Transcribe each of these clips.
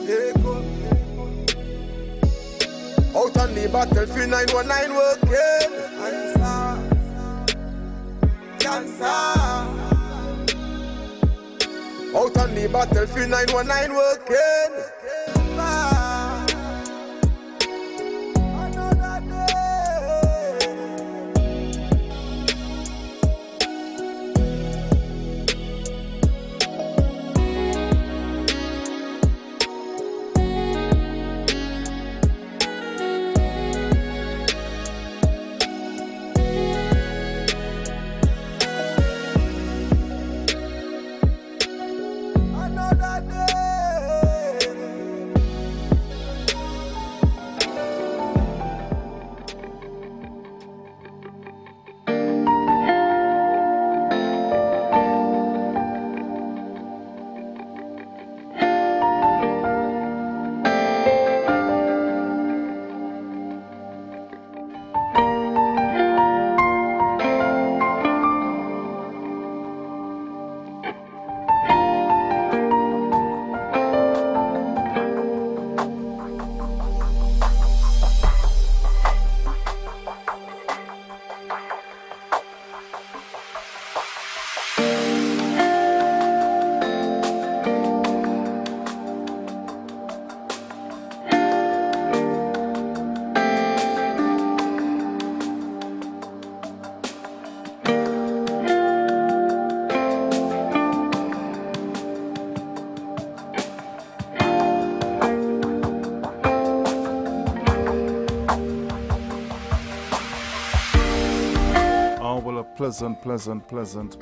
Out on the battlefield, 919 working. Cancer. Out on the battlefield, 919 working. Another day.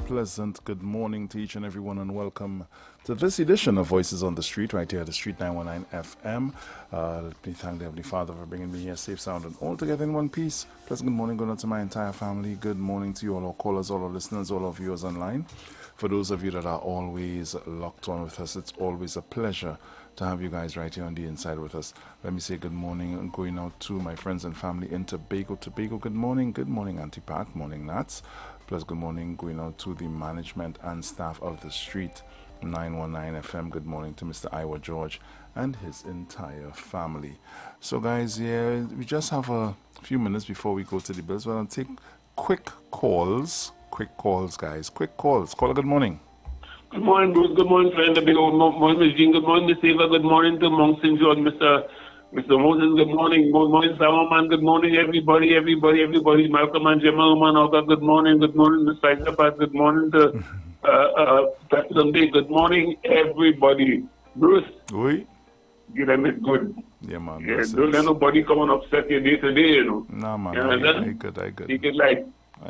Pleasant good morning to each and everyone, and welcome to this edition of Voices on the Street, right here at the Street 919 FM. Let me thank the Heavenly Father for bringing me here safe, sound, and all together in one piece. Pleasant good morning going out to my entire family. Good morning to you, all our callers, all our listeners, all our viewers online. For those of you that are always locked on with us, it's always a pleasure to have you guys right here on the inside with us. Let me say good morning going out to my friends and family in Tobago. Good morning. Good morning, Auntie Pat. Morning, Nats. Plus, good morning going out to the management and staff of the Street 919 FM. Good morning to Mr. Iwer George and his entire family. So, guys, yeah, we just have a few minutes before we go to the bills. We're going to take quick calls, guys. Quick calls. Caller, good morning. Good morning, Bruce. Good morning, friend. Good morning, Miss Jean. Good morning, Miss Eva. Good morning to Monk St. George, Mr. Moses. Good morning. Good morning, Salomon. Good morning, everybody. Malcolm and Jamal Manoga. Good morning. Good morning, Miss Psychopath. Good morning to President Day. Good morning, everybody. Bruce. Oui. Give them it good. Yeah, man. Yeah, don't let nobody come and upset you day to day, you know. Nah, man. You know, I good. Take it like.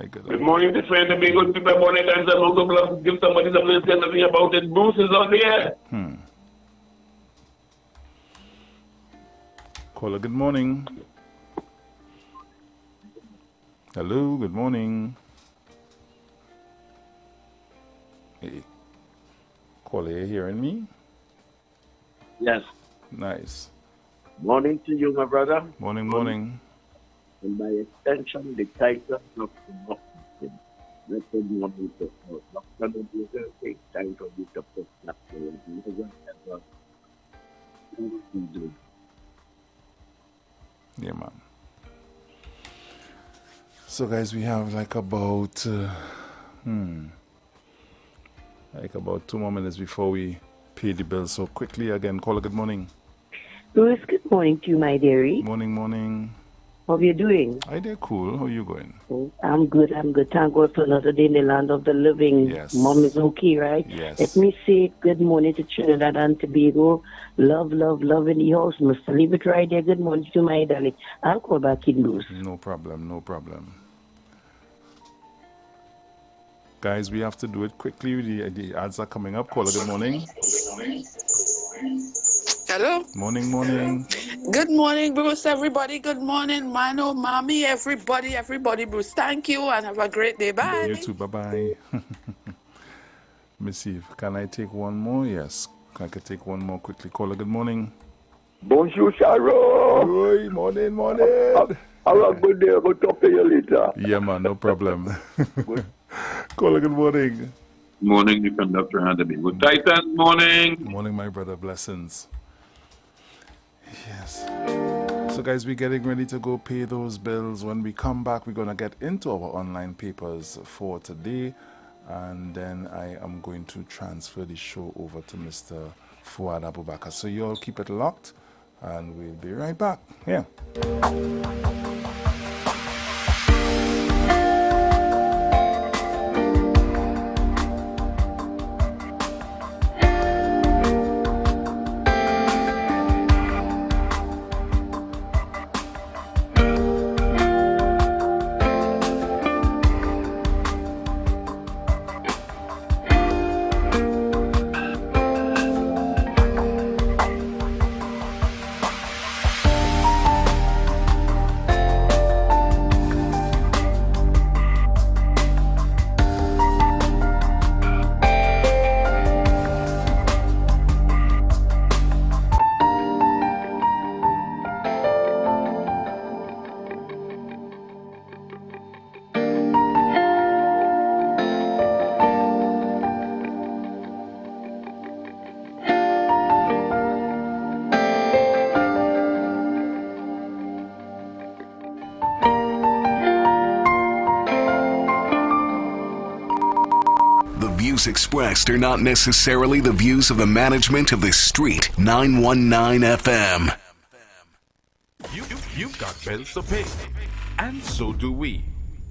Good morning, this friend. Be good people born it and some give somebody something to say nothing about it. Bruce is on the air. Caller, good morning. Hello, good morning. Hey. Caller, you hearing me? Yes. Nice. Morning to you, my brother. Morning. And by extension, the title of the book is Good Morning to All. Not going to be a take time for you to put that to do. Yeah, man. So, guys, we have like about 2 more minutes before we pay the bill. So, quickly again, caller, good morning. Louis, good morning to you, my dearie. Morning. How are you doing? Hi there, cool. How are you going? I'm good. Thank God for another day in the land of the living. Yes. Mom is okay, right? Yes. Let me say good morning to Trinidad and Tobago. Love in the house. Must leave it right there. Good morning to my darling. I'll call back in Louis. No problem. Guys, we have to do it quickly. The ads are coming up. Caller, good morning. Hello. Morning. Good morning, Bruce. Everybody. Good morning, Mano, Mommy, everybody, Bruce. Thank you and have a great day. Bye. You too. Bye. Let me see. Can I take one more? Yes. I can take one more quickly. Caller, good morning. Bonjour, Sharon. Oi, morning. Have a good day. I'll talk to you later. Yeah, man. No problem. Caller, good morning. Morning, the conductor had to be good. Titan, morning. Morning, my brother. Blessings. Yes. So guys, we're getting ready to go pay those bills. When we come back, we're going to get into our online papers for today. And then I am going to transfer the show over to Mr. Fuad Abubakar. So you all keep it locked and we'll be right back. Yeah. Expressed are not necessarily the views of the management of the Street 919 FM. You've got bills to pay, and so do we.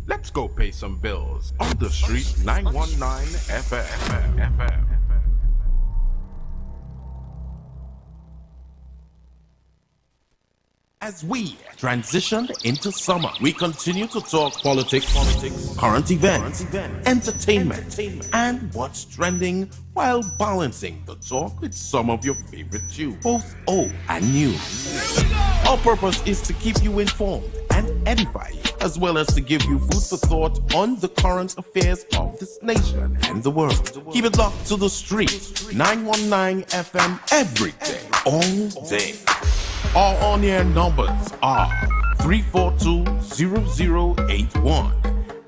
Let's go pay some bills on the Street 919 FM. As we transition into summer, we continue to talk politics, current events, entertainment, and what's trending while balancing the talk with some of your favorite tunes, both old and new. Our purpose is to keep you informed and edify you, as well as to give you food for thought on the current affairs of this nation and the world. Keep it locked to the Street 919 FM every day, all day. Our on-air numbers are 342-0081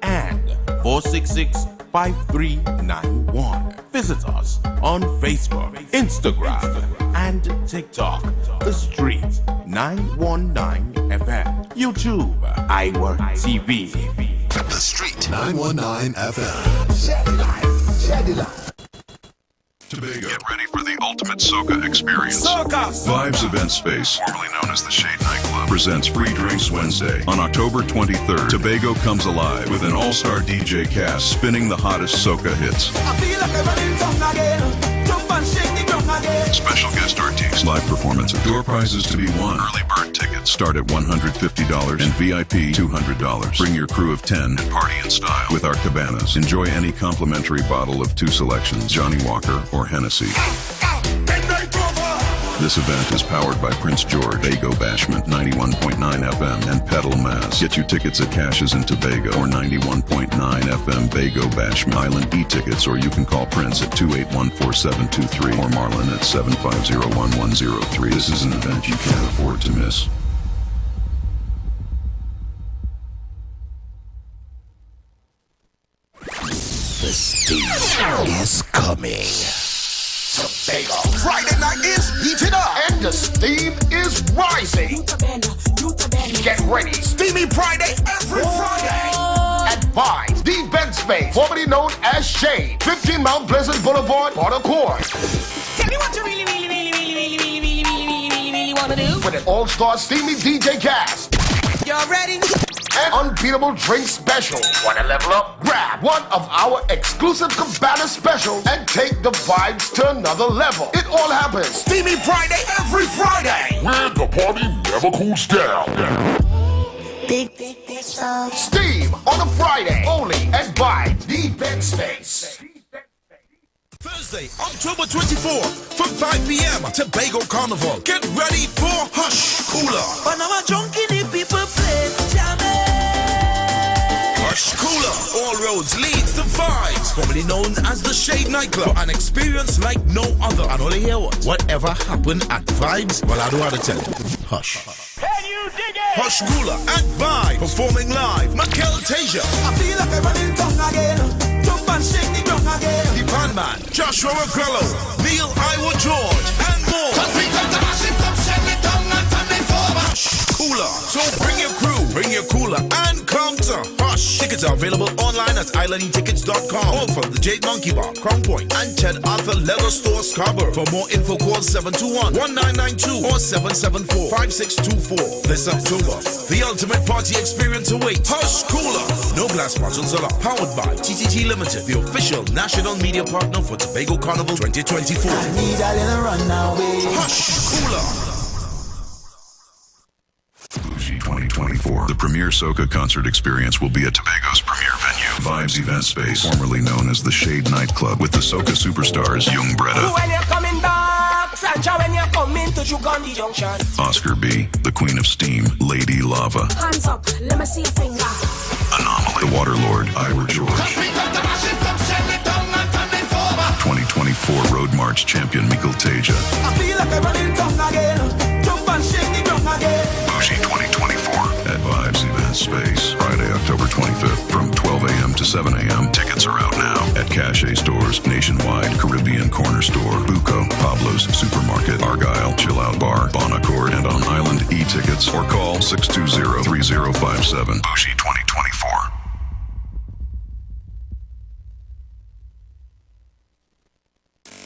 and 466-5391. Visit us on Facebook, Instagram, and TikTok. The Street 919 FM. YouTube, Iwer TV. The Street 919 FM. Shed it live. Tobago. Get ready for the ultimate soca experience. Soca! Vibes Event Space, formerly known as the Shade Nightclub, presents Free Drinks Wednesday. On October 23rd, Tobago comes alive with an all-star DJ cast spinning the hottest soca hits. I feel like I'm running tongue again. Jump and shake the drum again. Special guest artists, live performances, door prizes to be won. Early bird tickets start at $150 and VIP $200. Bring your crew of 10 and party in style with our cabanas. Enjoy any complimentary bottle of 2 selections, Johnny Walker or Hennessy. This event is powered by Prince George, Bago Bashment 91.9 FM, and Pedal Mass. Get your tickets at Cashes in Tobago or 91.9 FM Bago Bashment Island e-tickets, or you can call Prince at 281-4723 or Marlon at 750-1103. This is an event you can't afford to miss. The steam is coming. Tobago. Friday night is heating up and the steam is rising. Get ready, Steamy Friday every Friday at Vibes, the event space, formerly known as Shade, 15 Mount Pleasant Boulevard, Port Accord. Tell me what you really want to do. With an all-star steamy DJ cast. You're ready? And unbeatable drink special. Want to level up? Grab one of our exclusive Cabana specials and take the vibes to another level. It all happens Steamy Friday every Friday, where the party never cools down. Big sound. Steam on a Friday, only at Vibes, the event space. Thursday, October 24th, from 5 p.m. Tobago Carnival. Get ready for Hush Cooler. But now I'm drunken if people play jamming. Hush Cooler. All roads leads to Vibes, formerly known as the Shade Nightclub. An experience like no other. And only hear what? Whatever happened at Vibes, well, I don't want to tell you. Hush. Can you dig it? Hush Cooler at Vibes, performing live. Mikel Tasia. I feel like I'm running tongue again. Jump and shake the drum again. The Panman, Joshua Agrello, Neil Iwer George, and more. Cause we come to mash it up, shake the tongue and Cooler, and Counter. Hush! Tickets are available online at islandetickets.com or from the Jade Monkey Bar, Crown Point, and Ted Arthur Leather Store, Scarborough. For more info, call 721-1992 or 774-5624. This October, the ultimate party experience awaits. Hush Cooler! No glass bottles allowed. Powered by TTT Limited, the official national media partner for Tobago Carnival 2024. I need a little run away. Hush Cooler! Bougie 2024. The premier soca concert experience will be at Tobago's premier venue, Vibes Event Space, formerly known as the Shade Nightclub, with the soca superstars Young Bretta, When you're coming back, Sanja, when you're coming to Chugandi Junction. Oscar B, the Queen of Steam, Lady Lava, Hands up, let me see your finger. Anomaly, the Waterlord, Iwer George, 2024 Road March champion Mikkel Teja, I feel like I'm running tongue again. Jump and shake the ground again. Bougie 2024 at Vibes Event Space, Friday, October 25th from 12 a.m. to 7 a.m. Tickets are out now at Cache stores nationwide, Caribbean Corner Store, Buco, Pablo's Supermarket, Argyle, Chill Out Bar, Bon Accord, and on Island e-tickets or call 620-3057. Bougie 2024.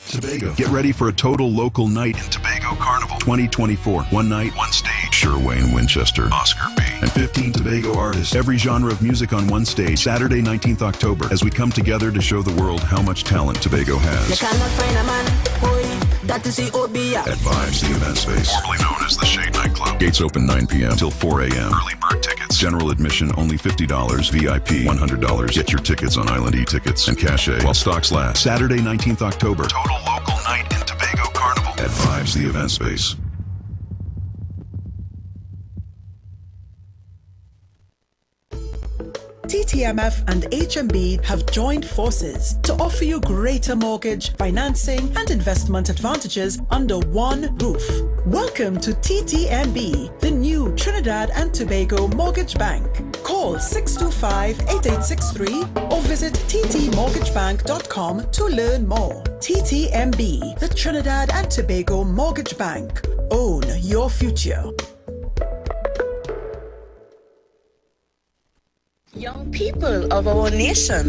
Tobago. Get ready for a total local night in Tobago Carnival 2024. One night, one stage. Sure Wayne Winchester, Oscar B, and 15 Tobago artists. Every genre of music on one stage. Saturday, 19th October, as we come together to show the world how much talent Tobago has. You cannot find a man, boy, that is the OBA. At Vibes, the event space, formerly known as the Shade Nightclub. Gates open 9 p.m. till 4 a.m. Early bird tickets. General admission only $50. VIP $100. Get your tickets on Island e-tickets and Cache while stocks last. Saturday, 19th October. Total local night in Tobago Carnival. At Vibes, the event space. TTMF and HMB have joined forces to offer you greater mortgage, financing, and investment advantages under one roof. Welcome to TTMB, the new Trinidad and Tobago Mortgage Bank. Call 625-8863 or visit ttmortgagebank.com to learn more. TTMB, the Trinidad and Tobago Mortgage Bank. Own your future. Young people of our nation,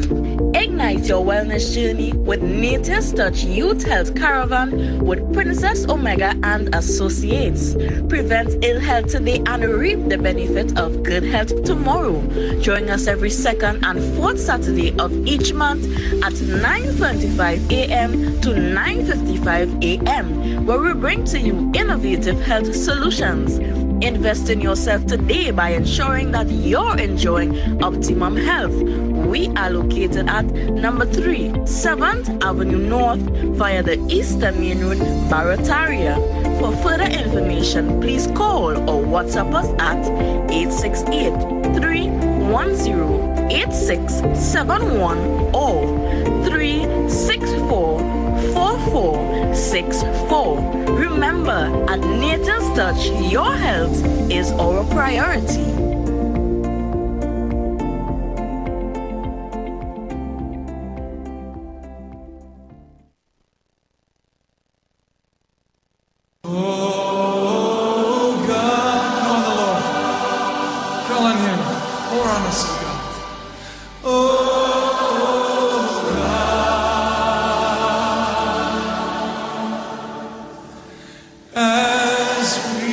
ignite your wellness journey with Nature's Touch Youth Health Caravan with Princess Omega and Associates. Prevent ill health today and reap the benefit of good health tomorrow. Join us every second and fourth Saturday of each month at 9:25 a.m. to 9:55 a.m., where we bring to you innovative health solutions. Invest in yourself today by ensuring that you're enjoying optimum health. We are located at number 3, 7th Avenue North via the Eastern Main Road, Barataria. For further information, please call or WhatsApp us at 868-310-8671 or 364-4464. Remember, at Nature's Touch, your health is our priority. Oh God, call on the Lord. Call on Him. Pour on us, oh God. Oh God, as we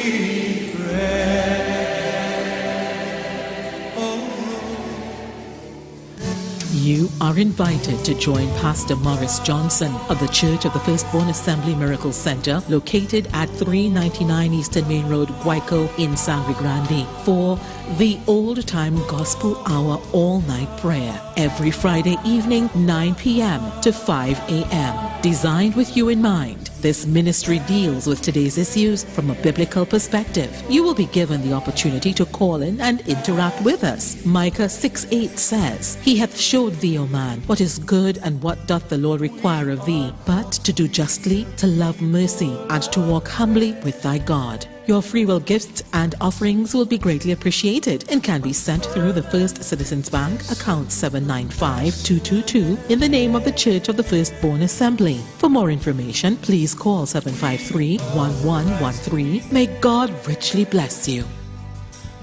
You are invited to join Pastor Morris Johnson of the Church of the Firstborn Assembly Miracle Center, located at 399 Eastern Main Road, Guayco in Sangre Grande, for the Old Time Gospel Hour all-night prayer every Friday evening, 9 p.m. to 5 a.m. Designed with you in mind, this ministry deals with today's issues from a biblical perspective. You will be given the opportunity to call in and interact with us. Micah 6:8 says, He hath showed thee, O man, what is good and what doth the Lord require of thee, but to do justly, to love mercy, and to walk humbly with thy God. Your free will gifts and offerings will be greatly appreciated and can be sent through the First Citizens Bank, account 795-222, in the name of the Church of the Firstborn Assembly. For more information, please call 753-1113. May God richly bless you.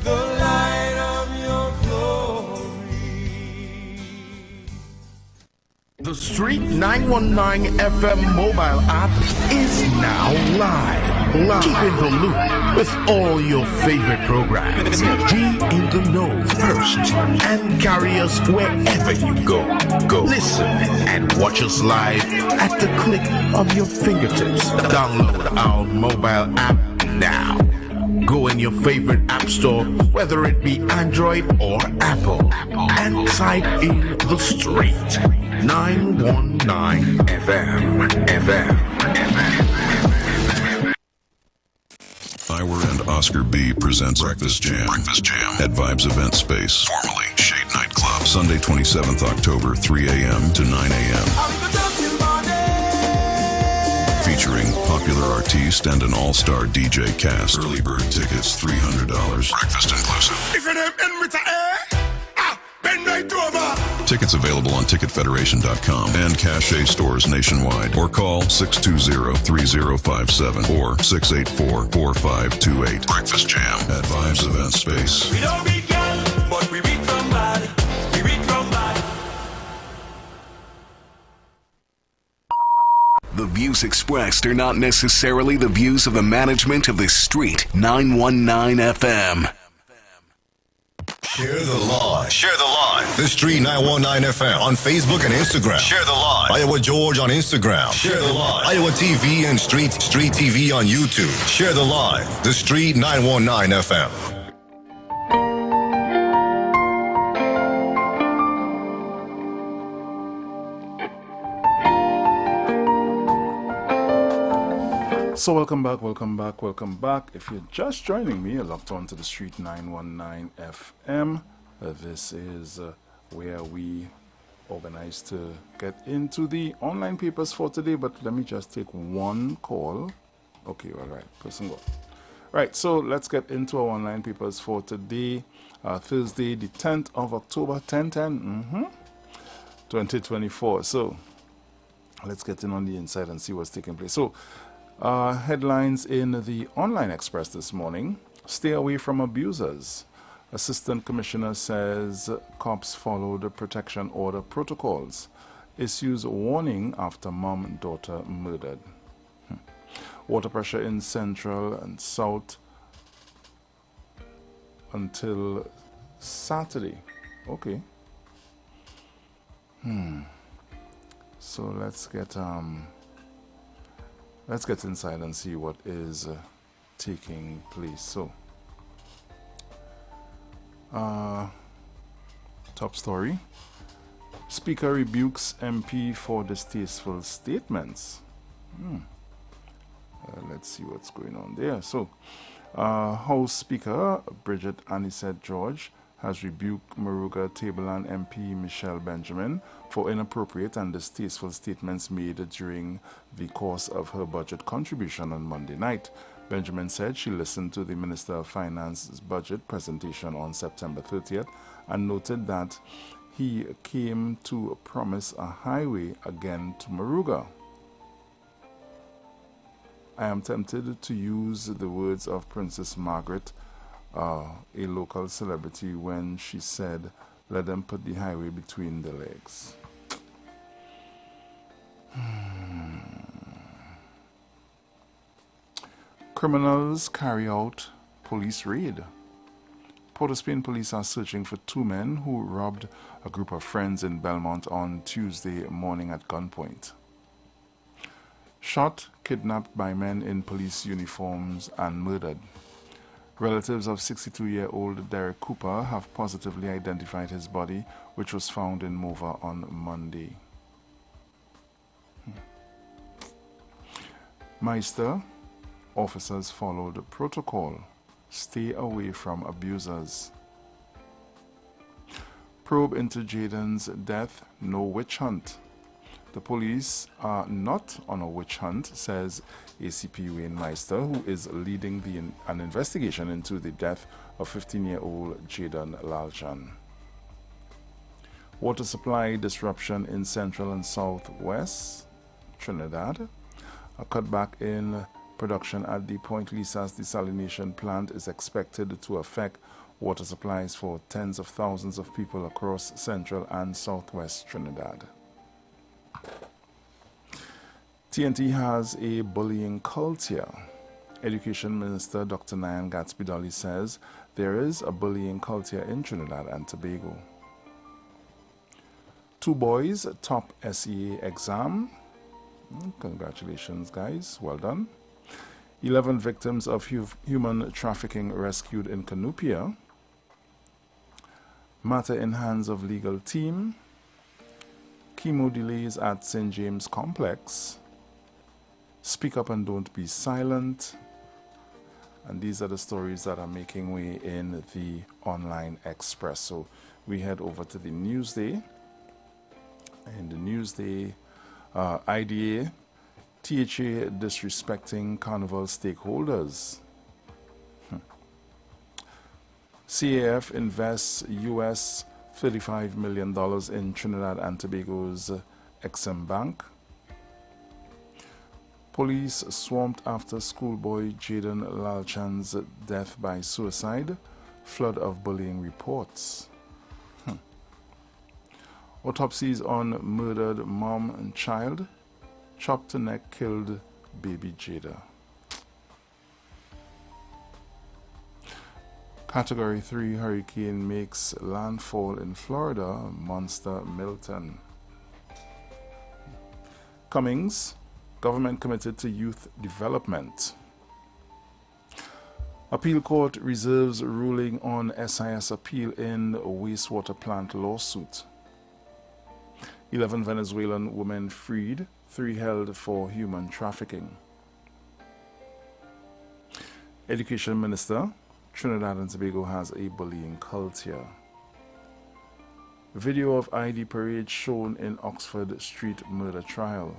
The light of your The Street 919 FM mobile app is now live. Keep in the loop with all your favorite programs. Be in the know first and carry us wherever you go. Listen and watch us live at the click of your fingertips. Download our mobile app now. Go in your favorite app store, whether it be Android or Apple, and type in The Street 919 FM. Iwer and Oscar B presents Breakfast Jam at Vibes Event Space, formerly Shade Nightclub, Sunday 27th October, 3 a.m. to 9 a.m. Featuring popular artiste and an all-star DJ cast. Early bird tickets $300. Breakfast inclusive. If your name end with bend right over. Tickets available on TicketFederation.com and cachet stores nationwide. Or call 620-3057 or 684-4528. Breakfast Jam at Vibes Event Space. We don't beat girl, but we beat from body. We beat from body. The views expressed are not necessarily the views of the management of the Street 919 FM. Share the live. Share the live. The Street 919 FM on Facebook and Instagram. Share the live. Iowa George on Instagram. Share the live. Iowa TV and Street TV on YouTube. Share the live. The Street 919 FM. So welcome back. If you're just joining me, you're locked on to the Street 919 FM. This is where we organize to get into the online papers for today, but let me just take one call. Okay, all right, person go. Right, so let's get into our online papers for today, Thursday, the 10th of October, 2024. So let's get in on the inside and see what's taking place. So headlines in the Online Express this morning: stay away from abusers. Assistant Commissioner says cops follow the protection order protocols. Issues warning after mom and daughter murdered. Water pressure in Central and South until Saturday. Okay. So let's get inside and see what is taking place. So, top story: Speaker rebukes MP for distasteful statements. Let's see what's going on there. So, House Speaker Bridget Anisette George has rebuked Maruga Tableland MP Michelle Benjamin for inappropriate and distasteful statements made during the course of her budget contribution on Monday night. Benjamin said she listened to the Minister of Finance's budget presentation on September 30th and noted that he came to promise a highway again to Maruga. I am tempted to use the words of Princess Margaret, a local celebrity, when she said, "Let them put the highway between the legs." Criminals carry out police raid. Port of Spain police are searching for two men who robbed a group of friends in Belmont on Tuesday morning at gunpoint. Shot, kidnapped by men in police uniforms and murdered. Relatives of 62-year-old Derek Cooper have positively identified his body, which was found in Mova on Monday. Meister, officers followed protocol. Stay away from abusers. Probe into Jaden's death, no witch hunt. The police are not on a witch hunt, says ACP Wayne Meister, who is leading an investigation into the death of 15-year-old Jaden Lalchan. Water supply disruption in central and southwest Trinidad. A cutback in production at the Point Lisa's desalination plant is expected to affect water supplies for tens of thousands of people across central and southwest Trinidad. TNT has a bullying culture. Education Minister Dr. Nyan Gatsby-Dolly says there is a bullying culture in Trinidad and Tobago. 2 boys top SEA exam. Congratulations, guys. Well done. 11 victims of human trafficking rescued in Canupia. Matter in hands of legal team. Chemo delays at St. James Complex. Speak up and don't be silent. And these are the stories that are making way in the Online Express. So we head over to the Newsday. In the Newsday, IDA, THA disrespecting carnival stakeholders. CAF invests US $35 million in Trinidad and Tobago's Exim Bank. Police swamped after schoolboy Jaden Lalchan's death by suicide. Flood of bullying reports. Autopsies on murdered mom and child. Chopped to neck, killed baby Jada. Category 3 hurricane makes landfall in Florida. Monster Milton. Cummings. Government committed to youth development. Appeal court reserves ruling on SIS appeal in wastewater plant lawsuit. 11 Venezuelan women freed, 3 held for human trafficking. Education Minister, Trinidad and Tobago has a bullying culture. Video of ID parade shown in Oxford Street murder trial.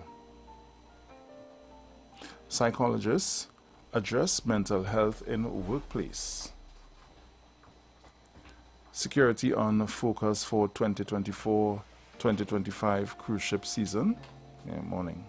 Psychologists address mental health in workplace. Security on focus for 2024-2025 cruise ship season. Morning.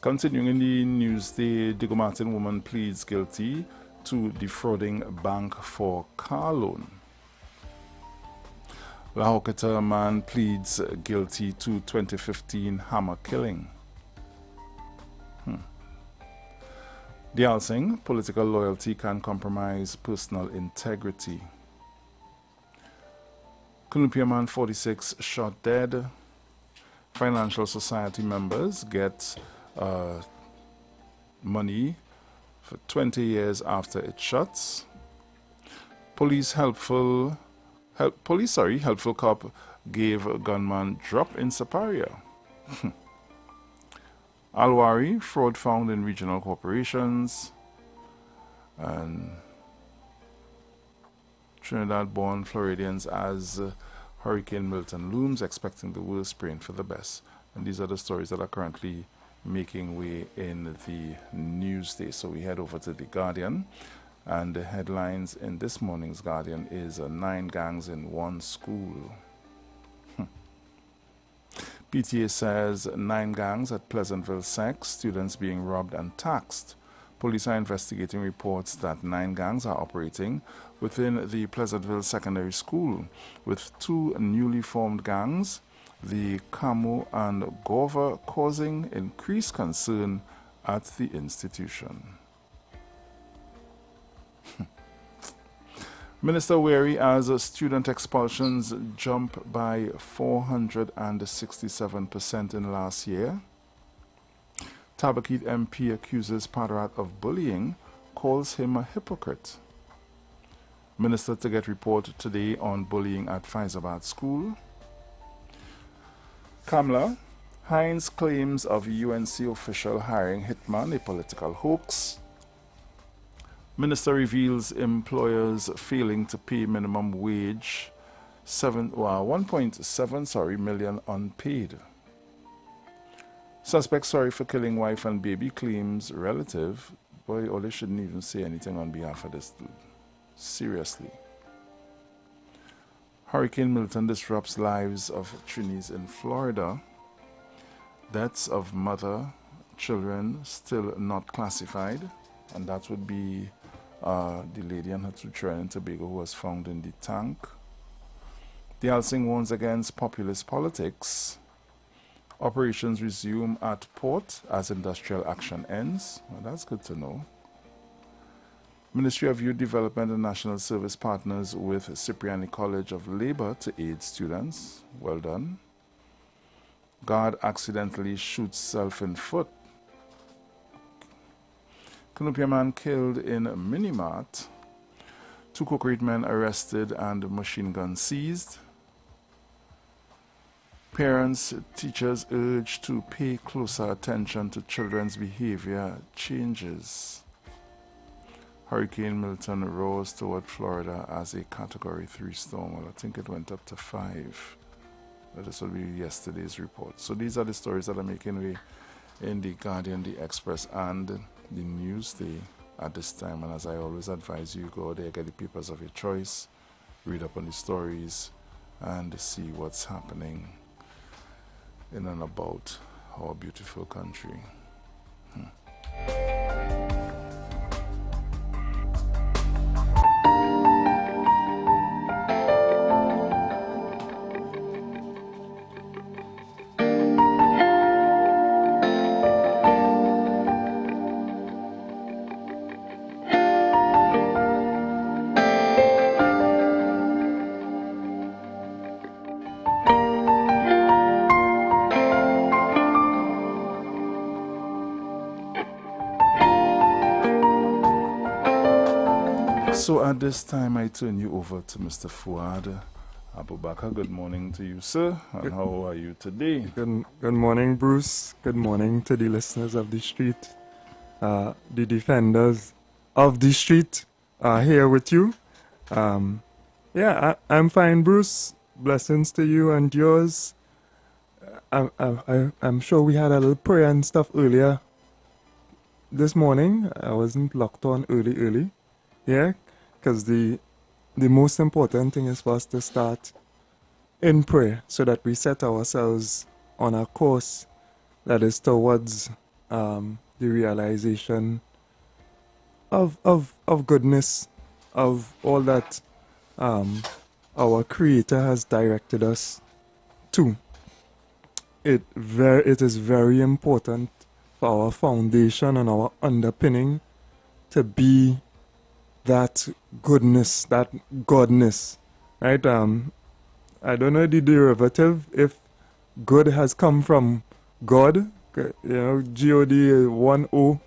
Continuing in the news, the Diego Martin woman pleads guilty to defrauding bank for car loan. La Hoketa man pleads guilty to 2015 hammer killing. Dial Singh, political loyalty can compromise personal integrity. Canupia man 46 shot dead. Financial Society members get money for 20 years after it shuts. Helpful cop gave gunman drop in Saparia. Alwari, fraud found in regional corporations. And Trinidad-born Floridians as Hurricane Milton looms, expecting the worst, praying for the best. And these are the stories that are currently making way in the Newsday. So we head over to the Guardian, and the headlines in this morning's Guardian is 9 gangs in one school. PTA says 9 gangs at Pleasantville sex, students being robbed and taxed. Police are investigating reports that 9 gangs are operating within the Pleasantville Secondary School, with 2 newly formed gangs, the Camu and Gova, causing increased concern at the institution. Minister wary as student expulsions jump by 467% in last year. Tabakit MP accuses Padarat of bullying, calls him a hypocrite. Minister to get report today on bullying at Faizabad School. Kamla, Hines claims of UNC official hiring hitman a political hoax. Minister reveals employers failing to pay minimum wage 1.7 million unpaid. Suspect sorry for killing wife and baby claims relative. Boy, Ole shouldn't even say anything on behalf of this dude. Seriously. Hurricane Milton disrupts lives of Trinis in Florida. Deaths of mother, children still not classified. And that would be the lady and her two children in Tobago who was found in the tank. The Alsing warns against populist politics. Operations resume at port as industrial action ends. Well, that's good to know. Ministry of Youth Development and National Service partners with Cipriani College of Labor to aid students. Well done. Guard accidentally shoots self in foot. Canopia man killed in Minimart. 2 cocaine men arrested and machine gun seized. Parents, teachers urged to pay closer attention to children's behavior changes. Hurricane Milton rose toward Florida as a Category 3 storm. Well, I think it went up to 5. This will be yesterday's report. So these are the stories that are making way in the Guardian, the Express, and the Newsday at this time. And as I always advise you, go there, get the papers of your choice, read up on the stories, and see what's happening in and about our beautiful country. So at this time, I turn you over to Mr. Fuad Abubakar. Good morning to you, sir. And how are you today? Good morning, Bruce. Good morning to the listeners of the street. The defenders of the street are here with you. I'm fine, Bruce. Blessings to you and yours. I'm sure we had a little prayer and stuff earlier this morning. I wasn't locked on early. Yeah, because the most important thing is for us to start in prayer so that we set ourselves on a course that is towards the realization of goodness, of all that our Creator has directed us to. It is very important for our foundation and our underpinning to be that goodness, that godness, right? I don't know the derivative, if good has come from God, G-O-D, 1 O.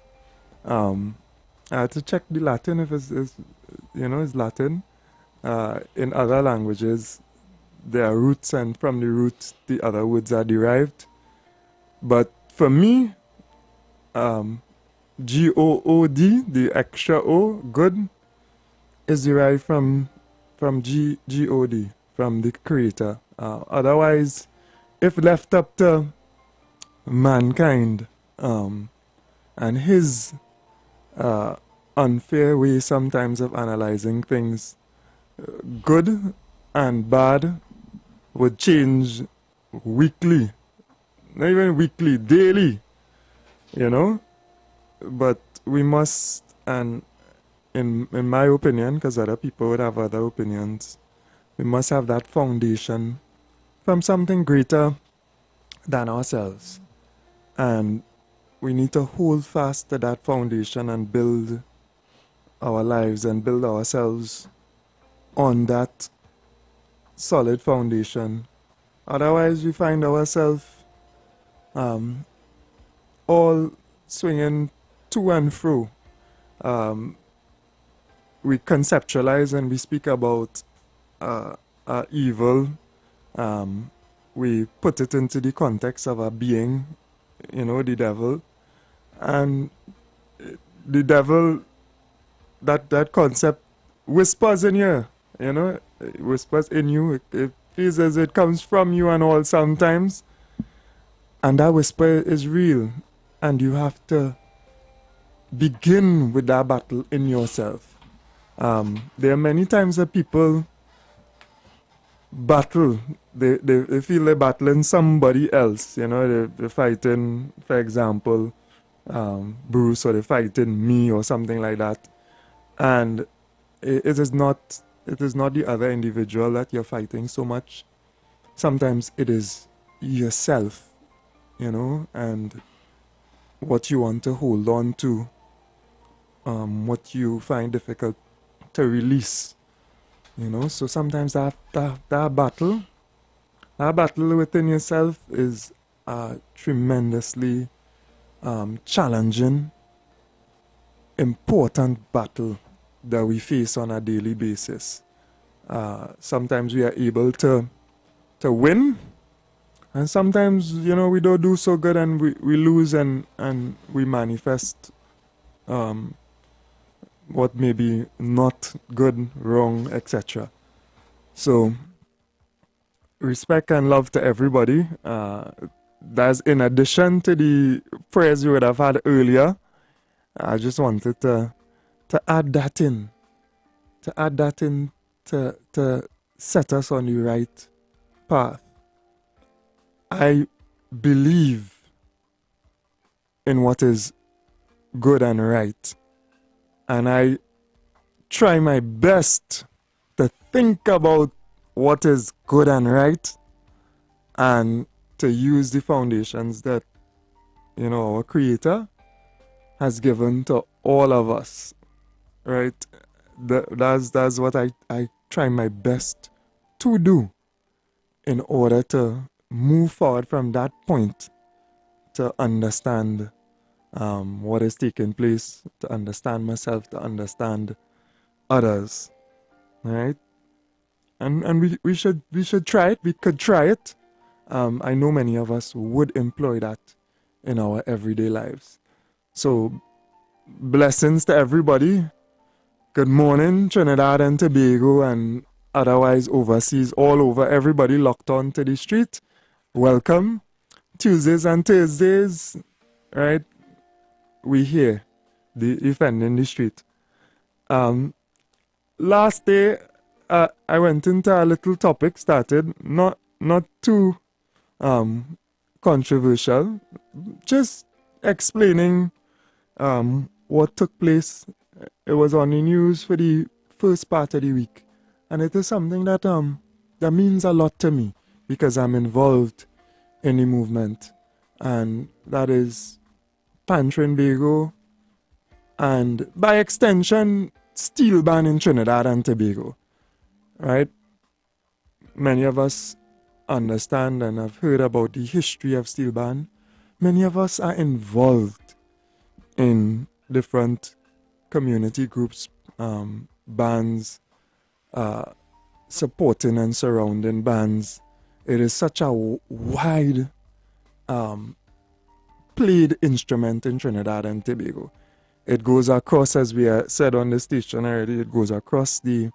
I had to check the Latin if it's Latin. In other languages, there are roots, and from the roots, the other words are derived. But for me, G-O-O-D, the extra O, good, is derived from G-O-D, from the Creator. Otherwise, if left up to mankind and his unfair way sometimes of analyzing things, good and bad would change weekly, not even weekly, daily, but we must, and in my opinion, because other people would have other opinions, we must have that foundation from something greater than ourselves. And we need to hold fast to that foundation and build our lives and build ourselves on that solid foundation. Otherwise, we find ourselves all swinging to and fro. We conceptualize and we speak about evil. We put it into the context of a being, the devil. And the devil that concept whispers in you, you know, it whispers in you. It feels as it comes from you and all sometimes. And that whisper is real. And you have to begin with that battle in yourself. There are many times that people battle. They feel they're battling somebody else. You know, they're fighting, for example, Bruce, or they're fighting me or something like that. And it is not the other individual that you're fighting so much. Sometimes it is yourself, you know, and what you want to hold on to, what you find difficult to release, you know. So sometimes that battle within yourself is a tremendously challenging, important battle that we face on a daily basis. Sometimes we are able to win, and sometimes, you know, we don't do so good and we lose, and we manifest what may be not good, wrong, etc. So respect and love to everybody. That's in addition to the prayers you would have had earlier. I just wanted to add that in, to set us on the right path. I believe in what is good and right, and I try my best to think about what is good and right, and to use the foundations that, you know, our Creator has given to all of us, right? That's what I try my best to do in order to move forward from that point, to understand what is taking place, to understand myself, to understand others, right? And we should try it. We could try it. I know many of us would employ that in our everyday lives. So blessings to everybody. Good morning, Trinidad and Tobago, and otherwise overseas, all over. Everybody locked on to the street. Welcome. Tuesdays and Thursdays, right? We here, defending the street. Last day, I went into a little topic, started not too controversial, just explaining what took place. It was on the news for the first part of the week, and it is something that that means a lot to me, because I'm involved in the movement, and that is Trinbago, and by extension, steel ban in Trinidad and Tobago, right? Many of us understand and have heard about the history of steel ban. Many of us are involved in different community groups, bands, supporting and surrounding bands. It is such a wide played instrument in Trinidad and Tobago. It goes across, as we said on the station already, it goes across the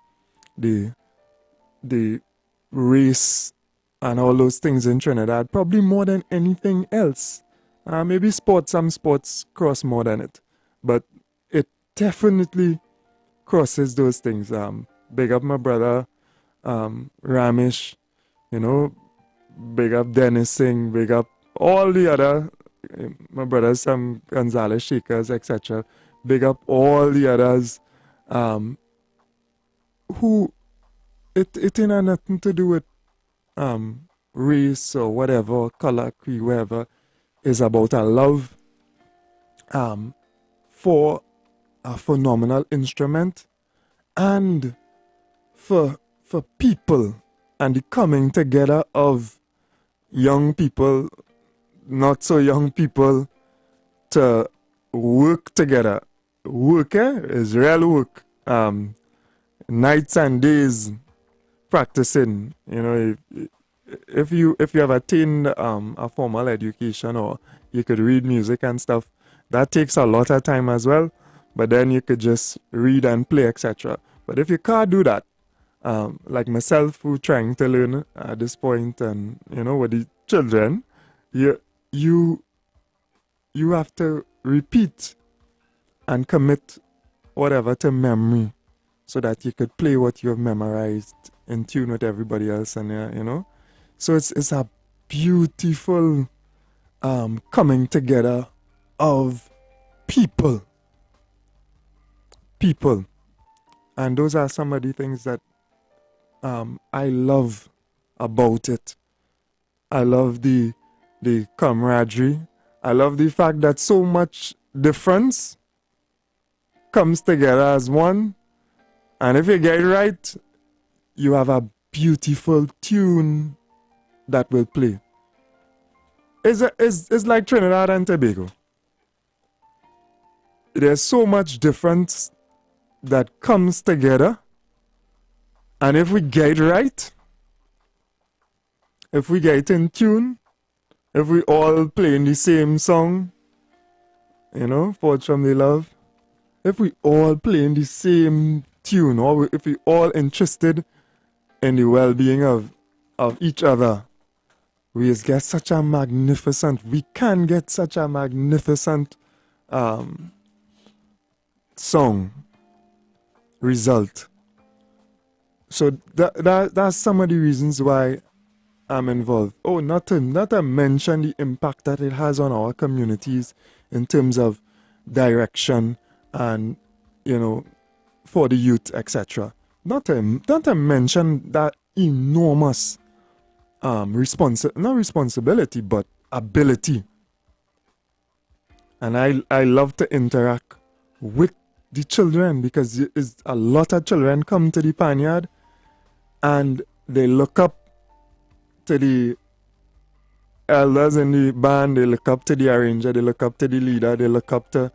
race and all those things in Trinidad, probably more than anything else. Maybe some sports cross more than it, but it definitely crosses those things. Big up my brother Ramesh, you know, big up Dennis Singh, big up all the other, my brothers, some Gonzalez Shakers, etc. Big up all the others who it ain't had nothing to do with race or whatever, color, creed, whatever. Is about a love for a phenomenal instrument, and for people, and the coming together of young people, not so young people, to work together. Work is real work. Nights and days practicing. You know, if you have attained a formal education, or you could read music and stuff, that takes a lot of time as well. but then you could just read and play, etc. But if you can't do that, like myself who trying to learn at this point, and with the children, you have to repeat and commit whatever to memory so that you could play what you have memorized in tune with everybody else, and so it's a beautiful coming together of people, and those are some of the things that I love about it. I love the camaraderie. I love the fact that so much difference comes together as one, and if you get it right, you have a beautiful tune that will play. It's like Trinidad and Tobago. There's so much difference that comes together, and if we get it right, if we get in tune, if we all playing the same song, Forge from the Love, if we all playing the same tune, or if we all interested in the well-being of each other, we can get such a magnificent song result. So that's some of the reasons why I'm involved. Oh, not to mention the impact that it has on our communities in terms of direction and for the youth, etc. Not to mention that enormous not responsibility, but ability. And I love to interact with the children, because a lot of children come to the Panyard and they look up to the elders in the band, they look up to the arranger, they look up to the leader, they look up to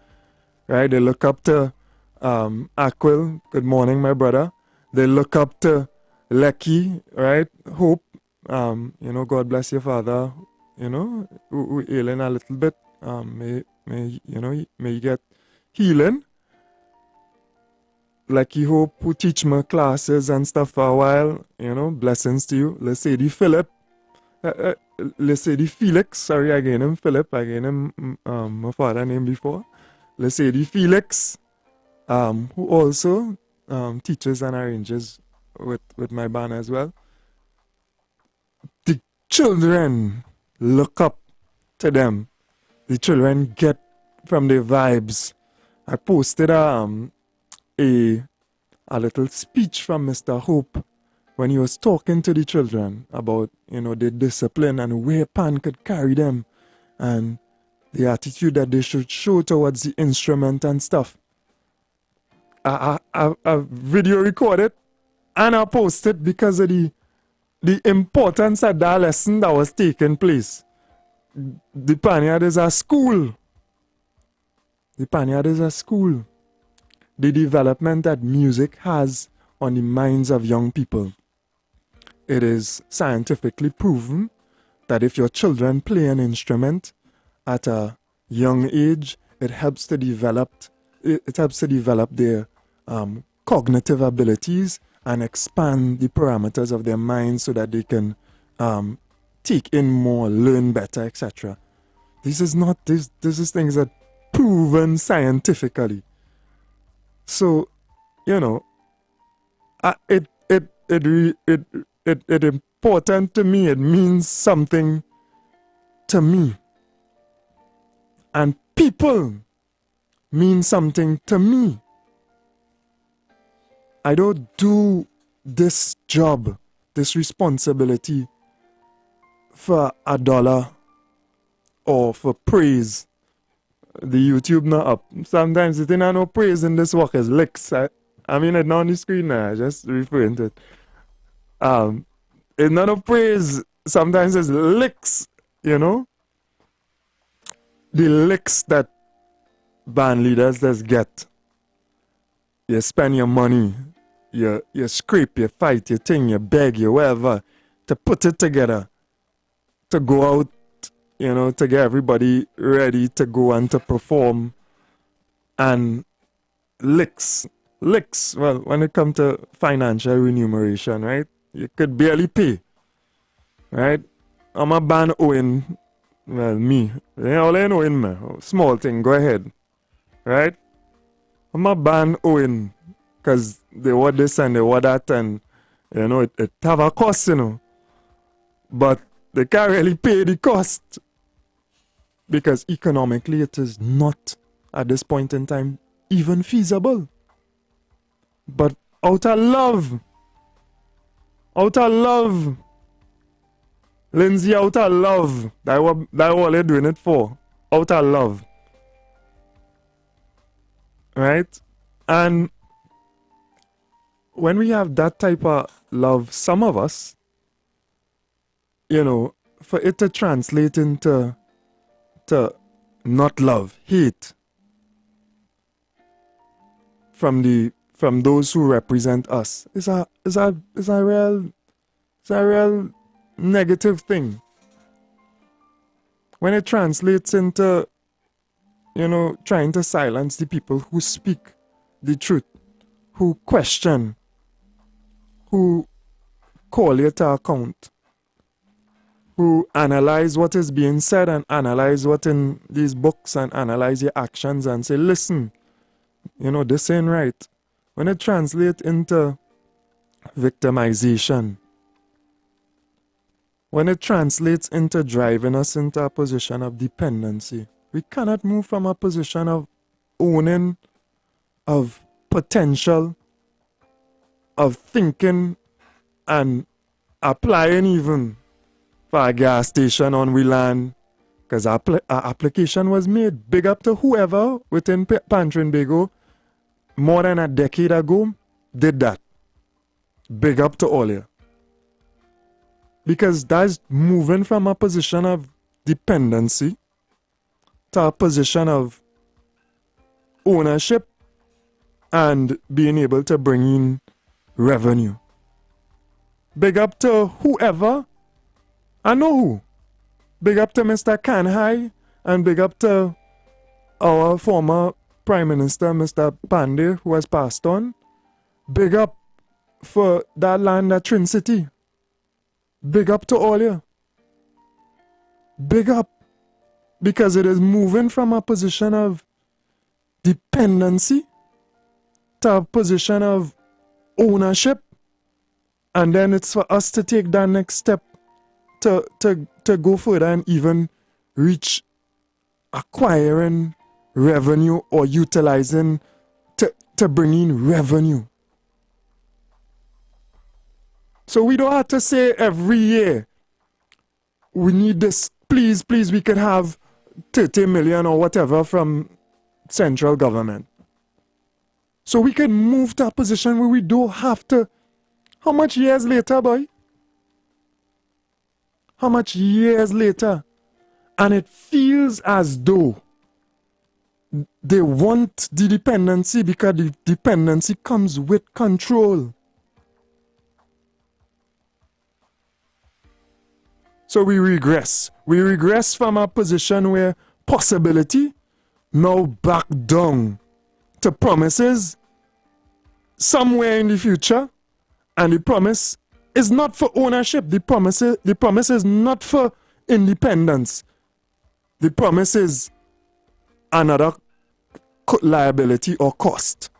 Aquil, good morning, my brother. They look up to Lecky, right? Hope, God bless your father, who ailing a little bit. May you get healing. Lecky Hope, who teach my classes and stuff for a while, blessings to you. Let's say the Philip, let's say the Felix, sorry, I gave him Philip, I gave him my father name before. Let's say the Felix, who also teaches and arranges with my band as well. The children look up to them. The children get from their vibes. I posted a little speech from Mr. Hope when he was talking to the children about the discipline and where Pan could carry them, and the attitude that they should show towards the instrument and stuff. I video recorded and I posted because of the importance of that lesson that was taking place. The Panyard is a school. The Panyard is a school. The development that music has on the minds of young people. It is scientifically proven that if your children play an instrument at a young age, it helps to develop their cognitive abilities and expand the parameters of their minds so that they can take in more, learn better, etc. This is things that proven scientifically. So, it important to me. It means something to me, and people mean something to me. I don't do this job, this responsibility for $1 or for praise. The YouTube not up. Sometimes the thing I know praise in this work is licks. I mean it not on the screen now, just referring to it. It's not a praise, sometimes it's licks, The licks that band leaders just get. You spend your money, you scrape, you fight, you thing, you beg, you whatever, to put it together, to go out, to get everybody ready to go and to perform. And licks. Well, when it comes to financial remuneration, right? You could barely pay, right? I'm a ban owing, well, me. All I know in me, small thing, go ahead, right? I'm a ban owing, because they want this and they want that, and, you know, it have a cost, you know. But they can't really pay the cost, because economically it is not, at this point in time, even feasible. But out of love, Lindsay, out of love, that's what they're doing it for, out of love, right? And when we have that type of love, some of us, you know, for it to translate into not love, hate, from those who represent us, is a real negative thing. When it translates into, you know, trying to silence the people who speak the truth, who question, who call you to account, who analyze what is being said and analyze what in these books and analyze your actions and say, listen, you know, this ain't right. When it translates into victimization, when it translates into driving us into a position of dependency, we cannot move from a position of owning, of potential, of thinking and applying even for a gas station on we land, because our application was made. Big up to whoever within Pantry and Bago more than a decade ago did that. Big up to all you. Because that's moving from a position of dependency to a position of ownership and being able to bring in revenue. Big up to whoever, I know who. Big up to Mr. Kanhai, and big up to our former Prime Minister, Mr. Pandey, who has passed on. Big up for that land at Trin City. Big up to all you. Big up. Because it is moving from a position of dependency to a position of ownership. And then it's for us to take that next step to go further and even reach acquiring revenue or utilizing to bring in revenue. So we don't have to say every year, we need this, please, we could have 30 million or whatever from central government. So we can move to a position where we don't have to. How much years later, boy? How much years later? And it feels as though they want the dependency because the dependency comes with control. So we regress. We regress from a position where possibility now back down to promises somewhere in the future. And the promise is not for ownership. The promise is not for independence. The promise is another liability or cost.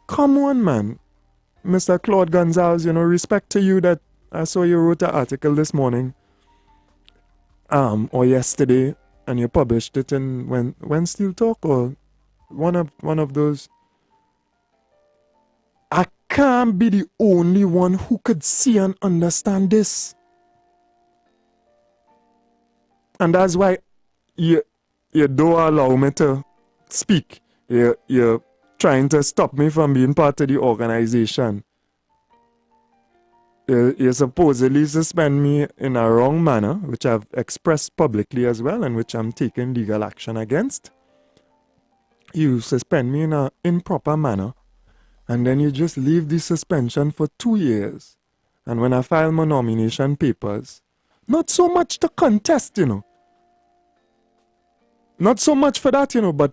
Come on, man. Mr. Claude Gonzalez, you know, respect to you that I saw you wrote an article this morning or yesterday, and you published it in when Steel Talk or one of those. I can't be the only one who could see and understand this. And that's why you don't allow me to speak. You're trying to stop me from being part of the organization. You supposedly suspend me in a wrong manner, which I've expressed publicly as well, and which I'm taking legal action against. You suspend me in an improper manner, and then you just leave the suspension for 2 years. And when I file my nomination papers, not so much to contest, you know. Not so much for that, you know, but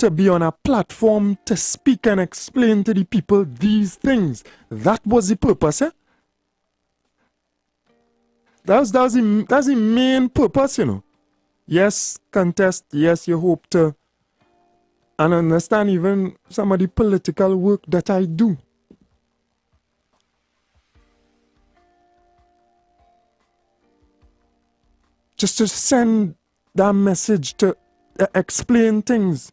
to be on a platform to speak and explain to the people these things. That was the purpose, eh? That's the main purpose, you know. Yes, contest, yes, you hope to, and understand even some of the political work that I do. Just to send that message to explain things.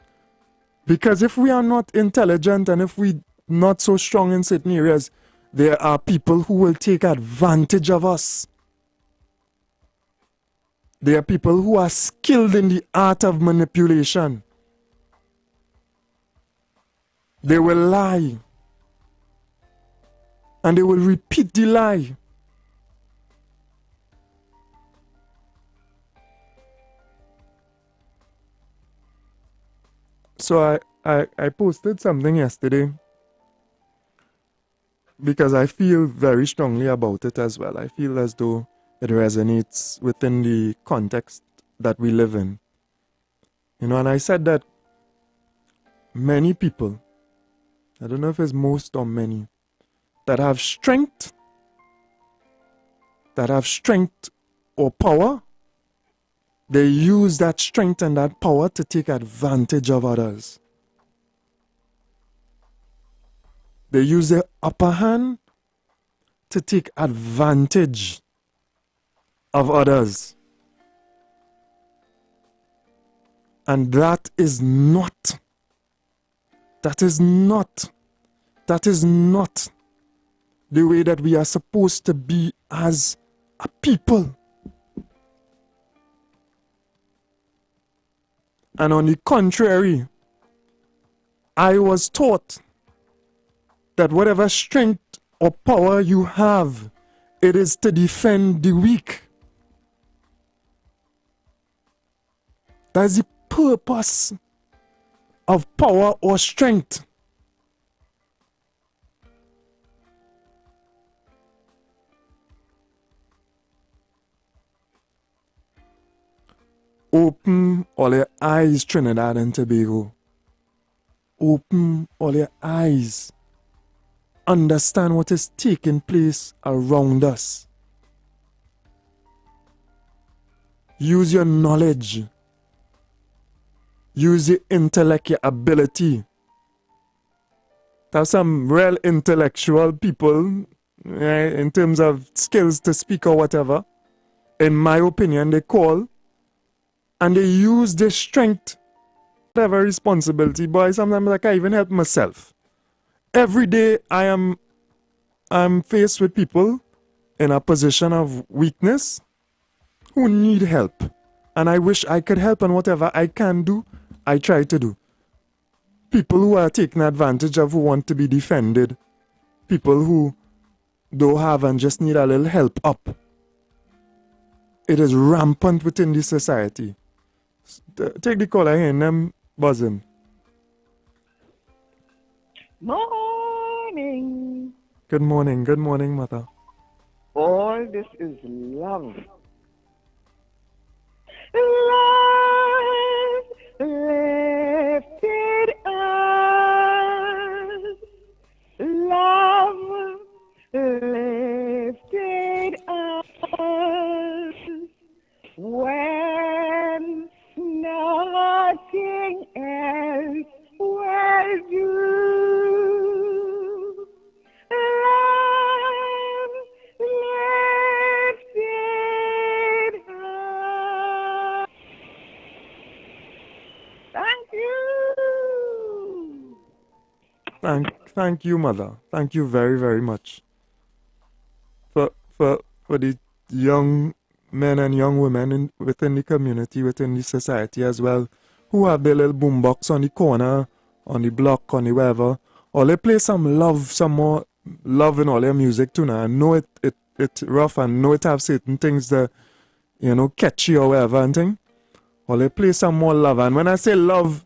Because if we are not intelligent and if we not so strong in certain areas, there are people who will take advantage of us. There are people who are skilled in the art of manipulation. They will lie. And they will repeat the lie. So I posted something yesterday because I feel very strongly about it as well. I feel as though it resonates within the context that we live in. You know, and I said that many people, I don't know if it's most or many, that have strength or power, they use that strength and that power to take advantage of others. They use their upper hand to take advantage of others. And that is not the way that we are supposed to be as a people. And on the contrary, I was taught that whatever strength or power you have, it is to defend the weak. That's the purpose of power or strength. Open all your eyes, Trinidad and Tobago. Open all your eyes. Understand what is taking place around us. Use your knowledge. Use your intellect, your ability. There's some real intellectual people, in terms of skills to speak or whatever, in my opinion, they call and they use their strength, whatever responsibility, boy, sometimes I can't even help myself. Every day I'm faced with people in a position of weakness who need help. And I wish I could help, and whatever I can do, I try to do. People who are taken advantage of, who want to be defended. People who don't have and just need a little help up. It is rampant within the society. Take the call, I hear them buzzing. Morning. Good morning, mother. All this is love. Love lifted us. Love lifted us. When nothing else will do. Love lifted us. Thank you. Thank you, mother. Thank you very, very much. For the young men and young women within the community, within the society as well, who have their little boombox on the corner, on the block, on the wherever, or they play some love, some more love in all their music too now. I know it's rough and know it have certain things that, catchy or whatever and thing. Or they play some more love. And when I say love,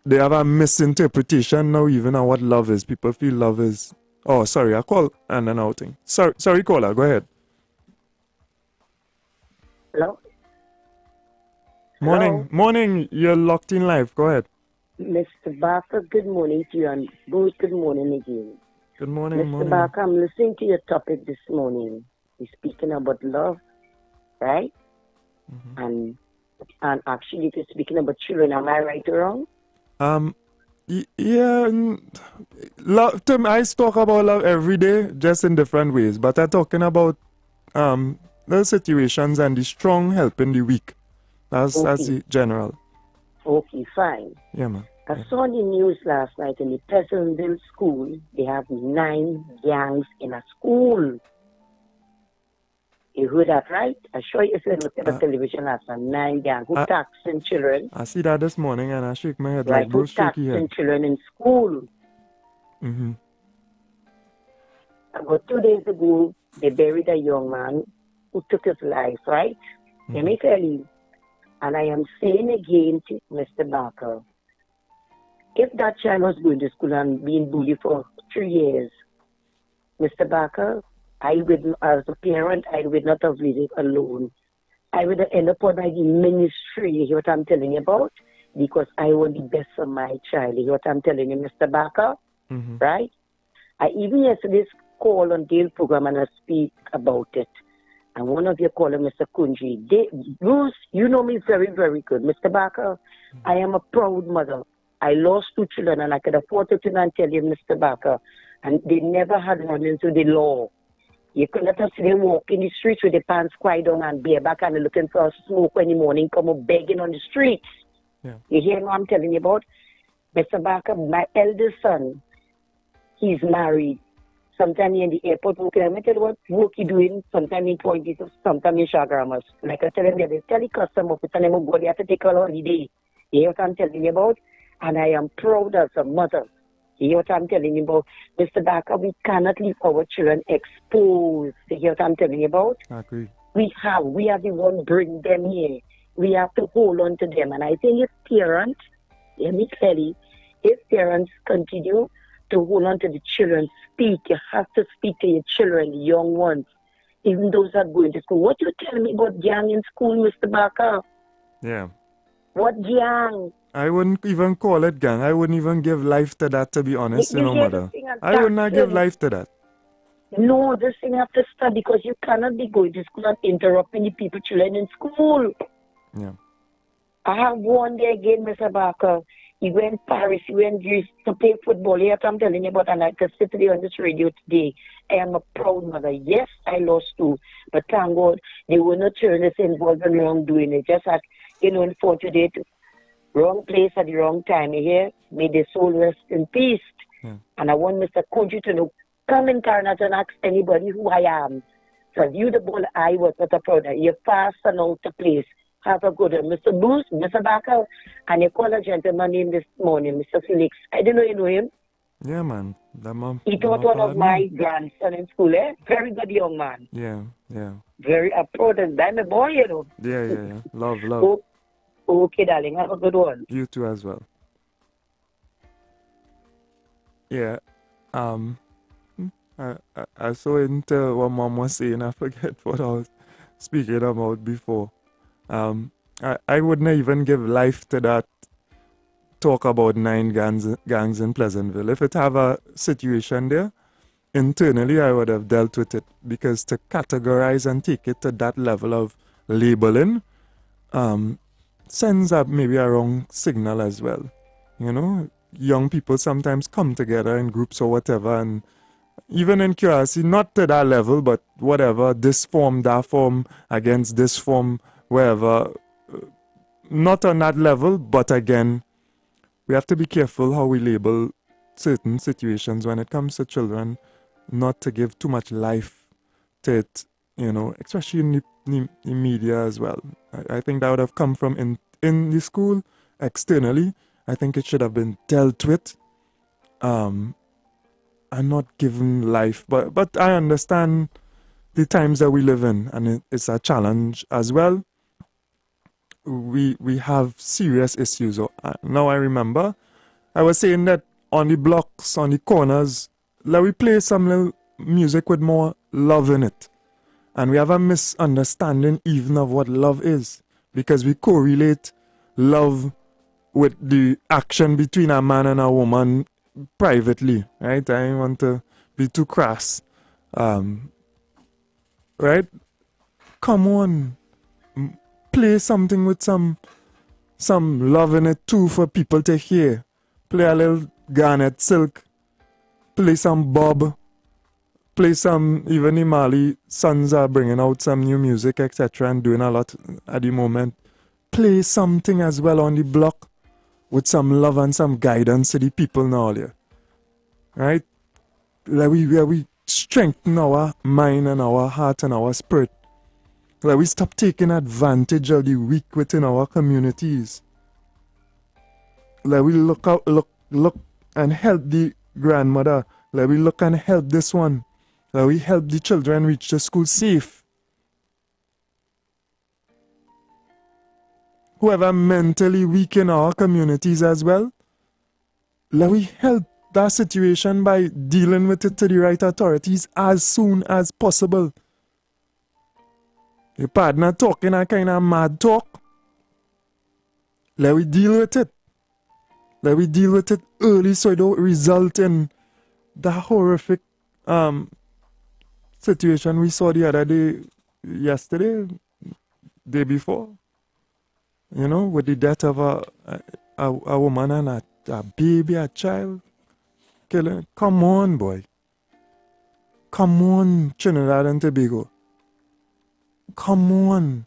they have a misinterpretation now even on what love is. People feel love is, oh, sorry, I call and an outing. Sorry, caller, go ahead. Hello? Morning, you're locked in live. Go ahead. Mr. Barker, good morning to you, and Bruce, good morning again. Good morning, Mr. morning. Barker, I'm listening to your topic this morning. You're speaking about love, right? And actually you're speaking about children. Am I right or wrong? Yeah, love. I talk about love every day, just in different ways. But I'm talking about the situations and the strong helping the weak. That's the general. Okay, fine. Yeah, man. I saw the news last night in the Pleasantville school. They have 9 gangs in a school. You heard that right? I show you if you look at the television last night. 9 gangs who taxing children. I see that this morning and I shake my head Right, like Bruce who shaky taxing head. children in school. Mm-hmm. About 2 days ago, they buried a young man who took his life, right? Let me tell you. And I am saying again to Mr. Barker, if that child was going to school and being bullied for 3 years, Mr. Barker, as a parent, I would not have lived alone. I would have ended up on the ministry, you hear what I'm telling you about? Because I want the best for my child, you hear what I'm telling you, Mr. Barker? Right? I even yesterday's call on Dale program and I speak about it. And one of you called him Mr. Kunji. Bruce, you know me very, very good. Mr. Barker, I am a proud mother. I lost 2 children and I could afford to turn and tell you, Mr. Barker, and they never had run into the law. You could let us see them walk in the streets with their pants quite down and bareback and looking for a smoke when the morning come up begging on the streets. Yeah. You hear what I'm telling you about? Mr. Barker, my eldest son, he's married. Sometimes in the airport, let me tell you what work he doing. Sometimes in 20s, sometimes in Shagaramas. Like I tell him, they tell the customer, tell him, go, they have to take a holiday. You hear what I'm telling you about? And I am proud as a mother. You hear what I'm telling you about? Mr. Barker, we cannot leave our children exposed. You hear what I'm telling you about? I agree. We are the one bring them here. We have to hold on to them. And I think if parents, let me tell you, if parents continue to hold on to the children, speak. You have to speak to your children, the young ones, even those that are going to school. What you tell me about gang in school, Mr. Barker? Yeah. What gang? I wouldn't even call it gang. I wouldn't even give life to that, to be honest, You hear mother. this thing at I would not give Jackson? life to that. No, this thing have to stop because you cannot be going to school and interrupting the people, children in school. Yeah. I have one day again, Mr. Barker. He went Paris, he went Greece to play football. Here I'm telling you about, and I could sit today on this radio today. I am a proud mother. Yes, I lost 2, but thank God they were not journalists involved in wrongdoing. It just had, unfortunate, wrong place at the wrong time. You hear? May their soul rest in peace. Yeah. And I want Mr. Kunji to know, come in Karnat and ask anybody who I am. So you the ball I was not a proud. You're fast and out of place. Have a good one. Mr. Bruce, Mr. Barker, and you call a gentleman named this morning, Mr. Felix. I don't know you know him. Yeah, man. He taught one of my grandson in school, eh? Very good young man. Yeah, yeah. Very proud and I'm a boy, you know. Yeah. Love. Okay, darling. Have a good one. You too as well. Yeah. I saw into what Mom was saying. I forget what I was speaking about before. I wouldn't even give life to that talk about 9 gangs in Pleasantville. If it have a situation there, internally I would have dealt with it, because to categorize and take it to that level of labeling sends up maybe a wrong signal as well. Young people sometimes come together in groups or whatever, and even in curiosity, not to that level, but whatever, this form, that form, against this form, wherever, not on that level, but again, we have to be careful how we label certain situations when it comes to children, not to give too much life to it, especially in the media as well. I think that would have come from in the school, externally. I think it should have been dealt with, and not given life. But I understand the times that we live in, and it's a challenge as well. We have serious issues. Now I remember, I was saying that on the blocks, on the corners, let we play some little music with more love in it. And we have a misunderstanding even of what love is, because we correlate love with the action between a man and a woman privately, right? I don't want to be too crass. Right? Come on. Play something with some love in it too for people to hear. Play a little Garnet Silk. Play some Bob. Play some, even the Mali sons are bringing out some new music, etc. and doing a lot at the moment. Play something as well on the block with some love and some guidance to the people now here. Right? Where we strengthen our mind and our heart and our spirit. Where we stop taking advantage of the weak within our communities. Where we look and help the grandmother. Where we look and help this one. Where we help the children reach the school safe. Whoever mentally weak in our communities as well, let we help that situation by dealing with it to the right authorities as soon as possible. Your partner talking a kind of mad talk, let we deal with it. Let we deal with it early so it don't result in the horrific situation we saw the other day, yesterday, day before. You know, with the death of a woman and a baby, a child. Killing. Come on, boy. Come on, Trinidad and Tobago. Come on.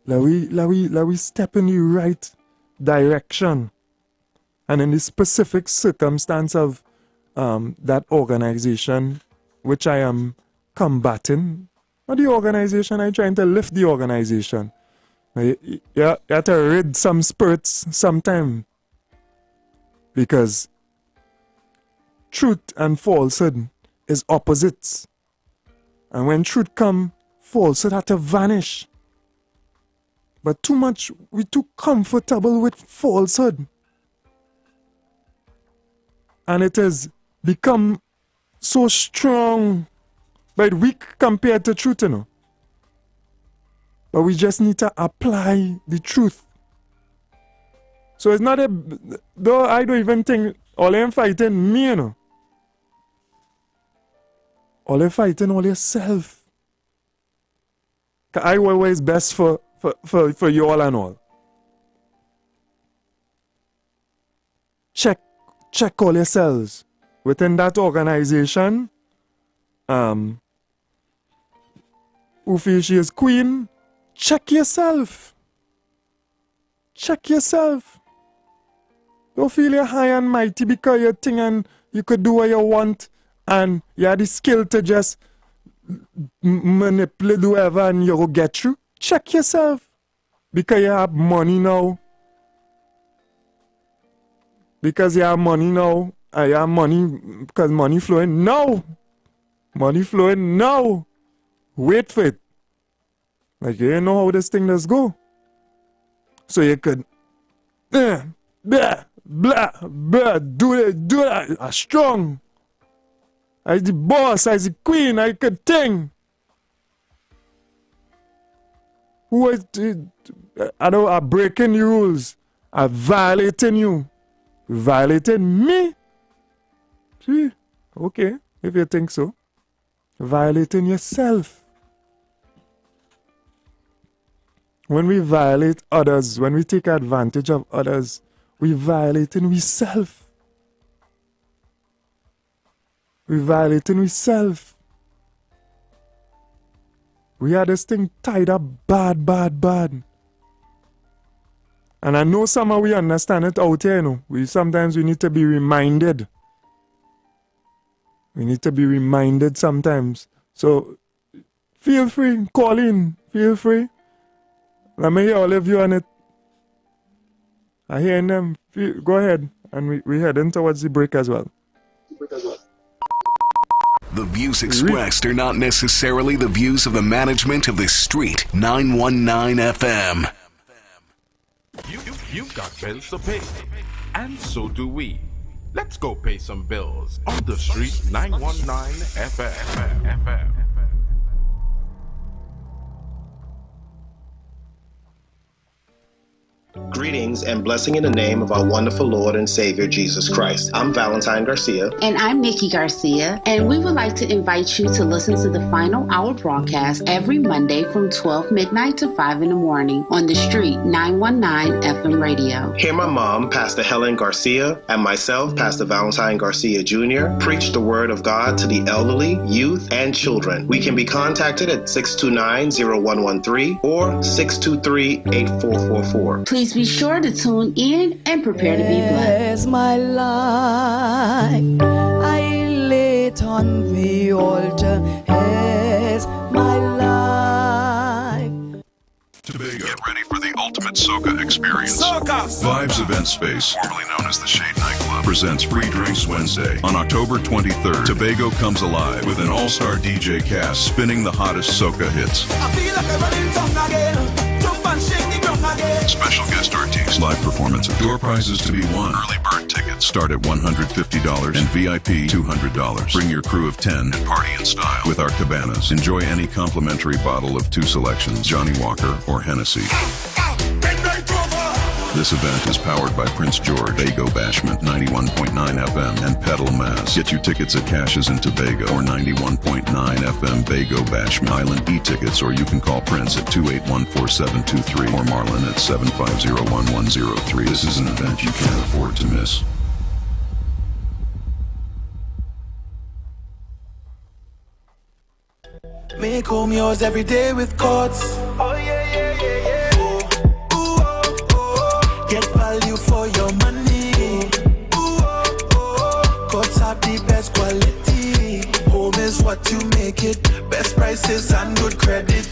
Let we step in the right direction. And in the specific circumstance of that organization, which I am combating, not the organization, I'm trying to lift the organization. You have to rid some spirits sometime. Because truth and falsehood is opposites. And when truth comes, falsehood has to vanish. But too much, we're too comfortable with falsehood. And it has become so strong, but weak compared to truth, you know. But we just need to apply the truth. So it's not though I don't even think all them fighting me, you know. All them fighting all yourself. Cause I always best for you all and all. Check all yourselves. Within that organization, who feels she is queen, check yourself. Check yourself. Don't feel you're high and mighty because you're thinking and you could do what you want and you have the skill to just manipulate whoever and you will get through. Check yourself. Because you have money now. Because you have money now. You have money because money flowing. No! Money flowing now. Wait for it. Like you don't know how this thing does go. So you could blah, blah, blah, do that. I'm strong. I'm the boss, I'm the queen, I could thing. Who is I'm breaking the rules. I'm violating you. Violating me? See? Okay, if you think so. Violating yourself. When we violate others, when we take advantage of others, we violating ourselves. We violating ourselves. We had this thing tied up bad. And I know some of we understand it out here, you know. Sometimes we need to be reminded. We need to be reminded sometimes. So feel free, call in, feel free. Let me hear all of you on it. I hear them. Go ahead. And we heading towards the break as well. The views expressed are not necessarily the views of the management of the Street 919 FM. You've got bills to pay, and so do we. Let's go pay some bills on the Street 919 FM. Green Greetings and blessing in the name of our wonderful Lord and Savior, Jesus Christ. I'm Valentine Garcia. And I'm Nikki Garcia. And we would like to invite you to listen to the Final Hour broadcast every Monday from 12 midnight to 5 in the morning on the Street 919 FM radio. Hear my mom, Pastor Helen Garcia, and myself, Pastor Valentine Garcia Jr., preach the word of God to the elderly, youth, and children. We can be contacted at 629-0113 or 623-8444. Please be sure to tune in and prepare to be blessed. As my life, I lay it on the altar as my life. Tobago. Get ready for the ultimate soca experience. Soca! Vibes Event Space, formerly known as the Shade Nightclub, presents Free Drinks Wednesday. On October 23rd, Tobago comes alive with an all-star DJ cast spinning the hottest soca hits. I feel like I'm running tongue again. Jump and shake the ground again. Special guest artists, live performances, door prizes to be won. Early bird tickets start at $150 and VIP $200. Bring your crew of 10 and party in style with our cabanas. Enjoy any complimentary bottle of 2 selections, Johnny Walker or Hennessy. This event is powered by Prince George, Bago Bashment 91.9 FM, and Pedal Mass. Get your tickets at Cashes in Tobago or 91.9 FM Bago Bashment Island e-tickets, or you can call Prince at 281-4723 or Marlon at 750-1103. This is an event you can't afford to miss. Make home yours every day with Courts. Oh yeah, yeah, yeah, yeah. Get value for your money. Courts have the best quality. Home is what you make it. Best prices and good credit.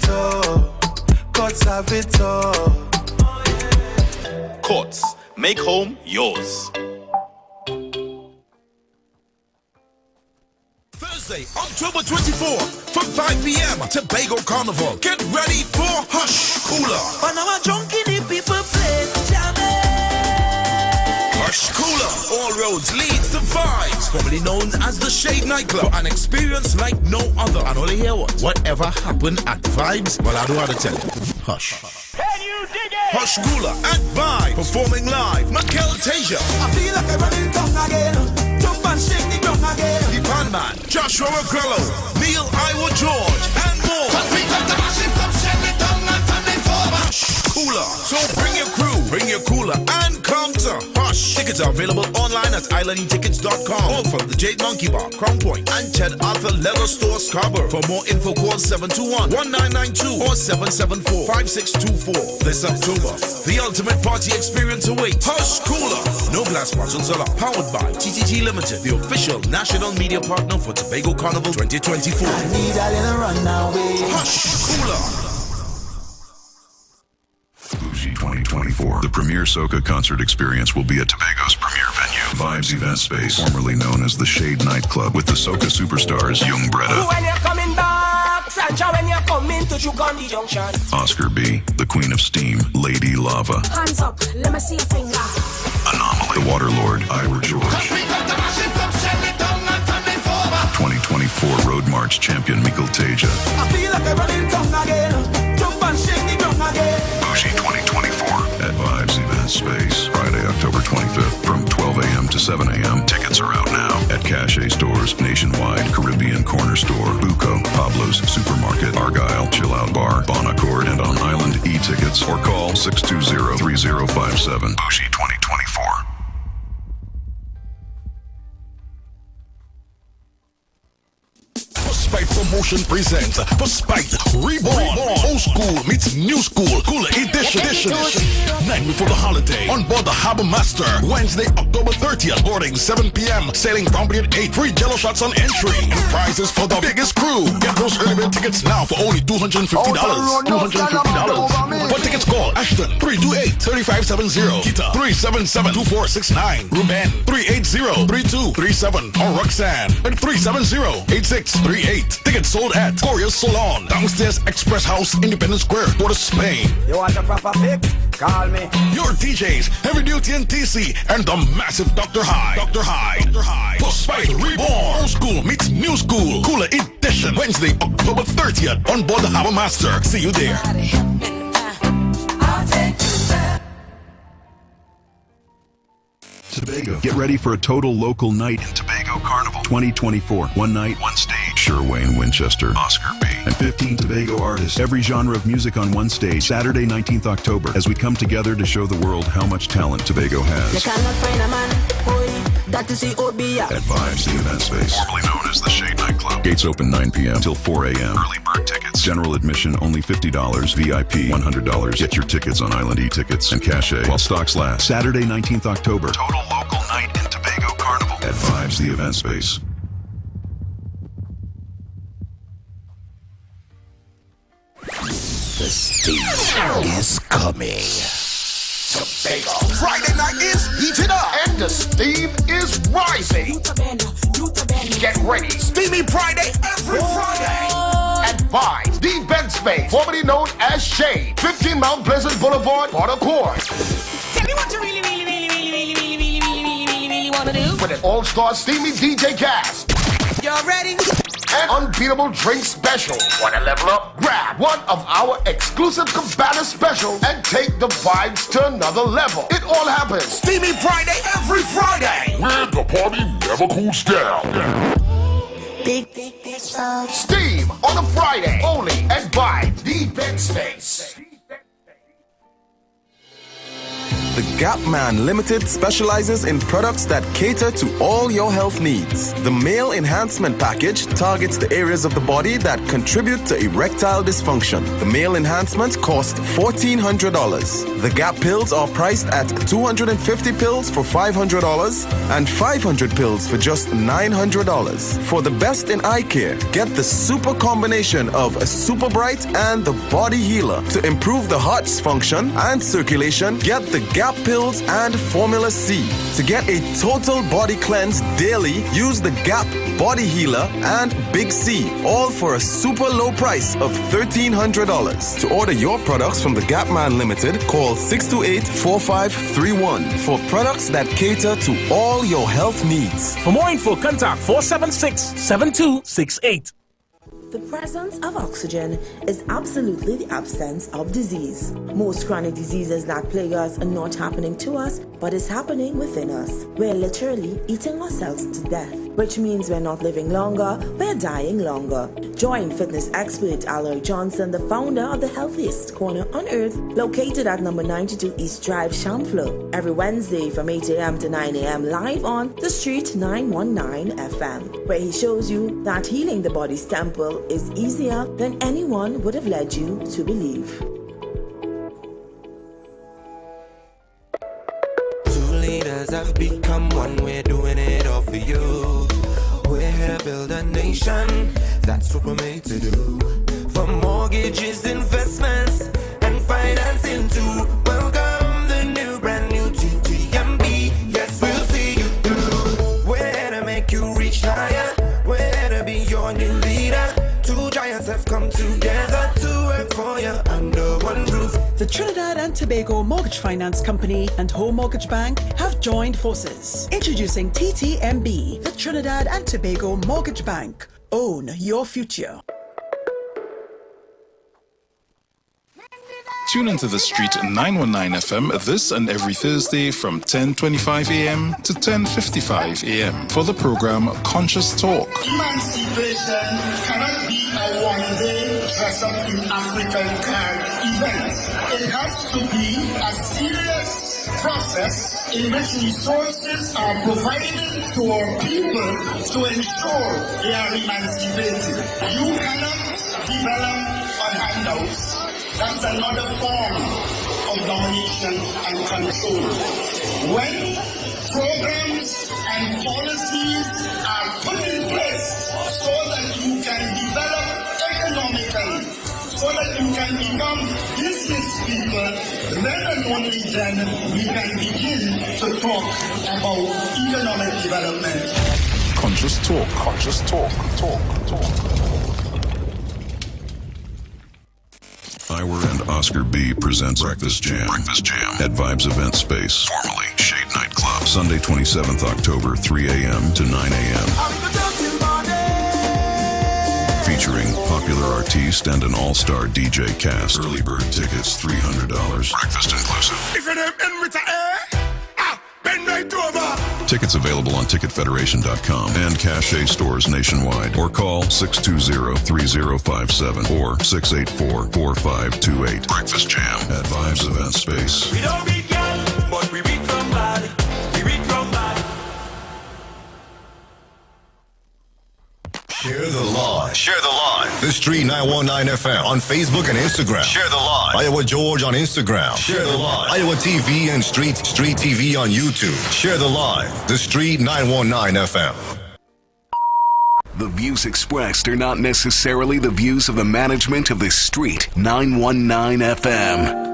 Courts have it all. Courts, make home yours. Thursday, October 24th, from 5 p.m. Tobago Carnival. Get ready for Hush Cooler. But now I'm drunk in the people place. Hush Cooler, all roads leads to Vibes, formerly known as the Shade Nightclub. An experience like no other. And only hear what? Whatever happened at Vibes? Well, I don't want to tell you. Hush. Can you dig it? Hush Cooler at Vibes, performing live. Mikel Tasia. I feel like I'm running tongue again. Jump and shake the ground again. The Pan Man, Joshua Regrello, Neil Iwer George, and more. Hush Cooler. So bring your crew, bring your cooler, and come to Hush. Tickets are available online at islandetickets.com or from the Jade Monkey Bar, Crown Point, and Ted Arthur Leather Store, Scarborough. For more info, call 721-1992 or 774-5624. This October, the ultimate party experience awaits. Hush Cooler. No glass bottles allowed. Powered by TTT Limited, the official national media partner for Tobago Carnival 2024. I need a little runaway. Hush Cooler. Bougie 2024. The premier soca concert experience will be at Tobago's premier venue, Vibes Event Space, formerly known as the Shade Nightclub, with the soca superstars Young Bretta, When you're coming back, Sanja, when you're coming to Chugandi Junction. Oscar B, the Queen of Steam, Lady Lava, Hands up, let me see your finger. Anomaly, the Waterlord, Iwer George, 2024 Road March champion Mikel Tasia, I feel like I'm running tongue again. Jump and shake the ground again. Bougie 2024 at Vibes Event Space, Friday, October 25th from 12 a.m. to 7 a.m. Tickets are out now at Cache stores nationwide, Caribbean Corner Store, Buco, Pablo's Supermarket, Argyle, Chill Out Bar, Bon Accord, and on Island e-tickets, or call 620-3057. Bougie 2024. Spite Promotion presents For Spite Reborn. Old school meets new school. Cooler edition. Night before the holiday. On board the Harbor Master. Wednesday, October 30th. Boarding 7 p.m. Sailing promptly at 8. Free jello shots on entry. And prizes for the biggest crew. Get those early bird tickets now for only $250. $250. For tickets, call Ashton 328-3570. Kita 377-2469. Ruben 380-3237. Or Roxanne at 370-8638. Tickets sold at Korea Salon, downstairs Express House, Independence Square, Port of Spain. You want a proper fix? Call me. Your DJs, Heavy Duty and TC, and the massive Dr. High. For Spite Reborn. Old school meets new school. Cooler edition. Wednesday, October 30th on board the Harbor Master. See you there. Tobago. Get ready for a total local night in Tobago Carnival 2024. One night, one stage. Sherwayne Winchester, Oscar B. and 15 Tobago artists. Every genre of music on one stage. Saturday, 19th October, as we come together to show the world how much talent Tobago has. You cannot find a man, boy, that is the At Vibes, the event space, formerly known as the Shade Nightclub. Gates open 9 p.m. till 4 a.m. Early bird tickets. General admission only $50. VIP $100. Get your tickets on Island e-tickets and Cache while stocks last. Saturday, 19th October. Total local night in Tobago Carnival. At Vibes, the event space. The steam is coming. Tobago. Friday night is heated up and the steam is rising. Get ready. Steamy Friday every Friday. At Vibes, the event space, formerly known as Shade, 15 Mount Pleasant Boulevard, Port Accord. Tell me what you really want to do. With an all-star steamy DJ cast. Y'all ready? An unbeatable drink special. Wanna level up? Grab one of our exclusive Cabana specials and take the vibes to another level. It all happens Steamy Friday every Friday. Where the party never cools down. Big Steam on a Friday only at Vibes, the event space. The Gap Man Limited specializes in products that cater to all your health needs. The Male Enhancement Package targets the areas of the body that contribute to erectile dysfunction. The Male Enhancement costs $1,400. The Gap pills are priced at 250 pills for $500 and 500 pills for just $900. For the best in eye care, get the super combination of a Super Bright and the Body Healer. To improve the heart's function and circulation, get the Gap pills and Formula C. To get a total body cleanse daily, use the Gap Body Healer and Big C, all for a super low price of $1,300. To order your products from the Gap Man Limited, call 628-4531 for products that cater to all your health needs. For more info, contact 476-7268. The presence of oxygen is absolutely the absence of disease. Most chronic diseases that plague us are not happening to us, but is happening within us. We're literally eating ourselves to death, which means we're not living longer, we're dying longer. Join fitness expert Iwer Johnson, the founder of the healthiest corner on earth, located at number 92 East Drive, Chamfleur, every Wednesday from 8 a.m. to 9 a.m. live on The Street 919 FM, where he shows you that healing the body's temple is easier than anyone would have led you to believe. Two leaders have become one, we're doing it all for you. We're here to build a nation, that's what we're made to do. From mortgages, investments, and financing too. Welcome the new, brand new TTMB. Yes, we'll see you through. We're here to make you reach higher. We're here to be your new leader. Two giants have come together to work for you under one roof. The Trinidad and Tobago Mortgage Finance Company and Home Mortgage Bank have joined forces. Introducing TTMB, the Trinidad and Tobago Mortgage Bank. Own your future. Tune into the Street 919 FM this and every Thursday from 10:25 a.m. to 10:55 a.m. for the program Conscious Talk. Emancipation cannot be a one-day dress-up in African card event. It has to be a serious process in which resources are provided to our people to ensure they are emancipated. You cannot develop on handouts. That's another form of domination and control. When programs and policies are put in place so that you can develop economically, so that you can become business people, then and only then we can begin to talk about economic development. Conscious Talk. Conscious Talk. Talk. Iwer and Oscar B presents Breakfast Jam at Vibes Event Space, formerly Shade Nightclub, Sunday 27th October, 3 a.m. to 9 a.m. Featuring popular artiste and an all-star DJ cast. Early bird tickets $300. Breakfast inclusive. If you're them in with a bend right over. Tickets available on TicketFederation.com and cachet stores nationwide. Or call 620-3057 or 684-4528. Breakfast Jam at Vibes Event Space. We don't read girl, but we read from body. We read from body. Share the live. Share the live. The Street 919 FM on Facebook and Instagram. Share the live. Iowa George on Instagram. Share the live. Iowa TV and Street TV on YouTube. Share the live. The Street 919 FM. The views expressed are not necessarily the views of the management of the Street 919 FM.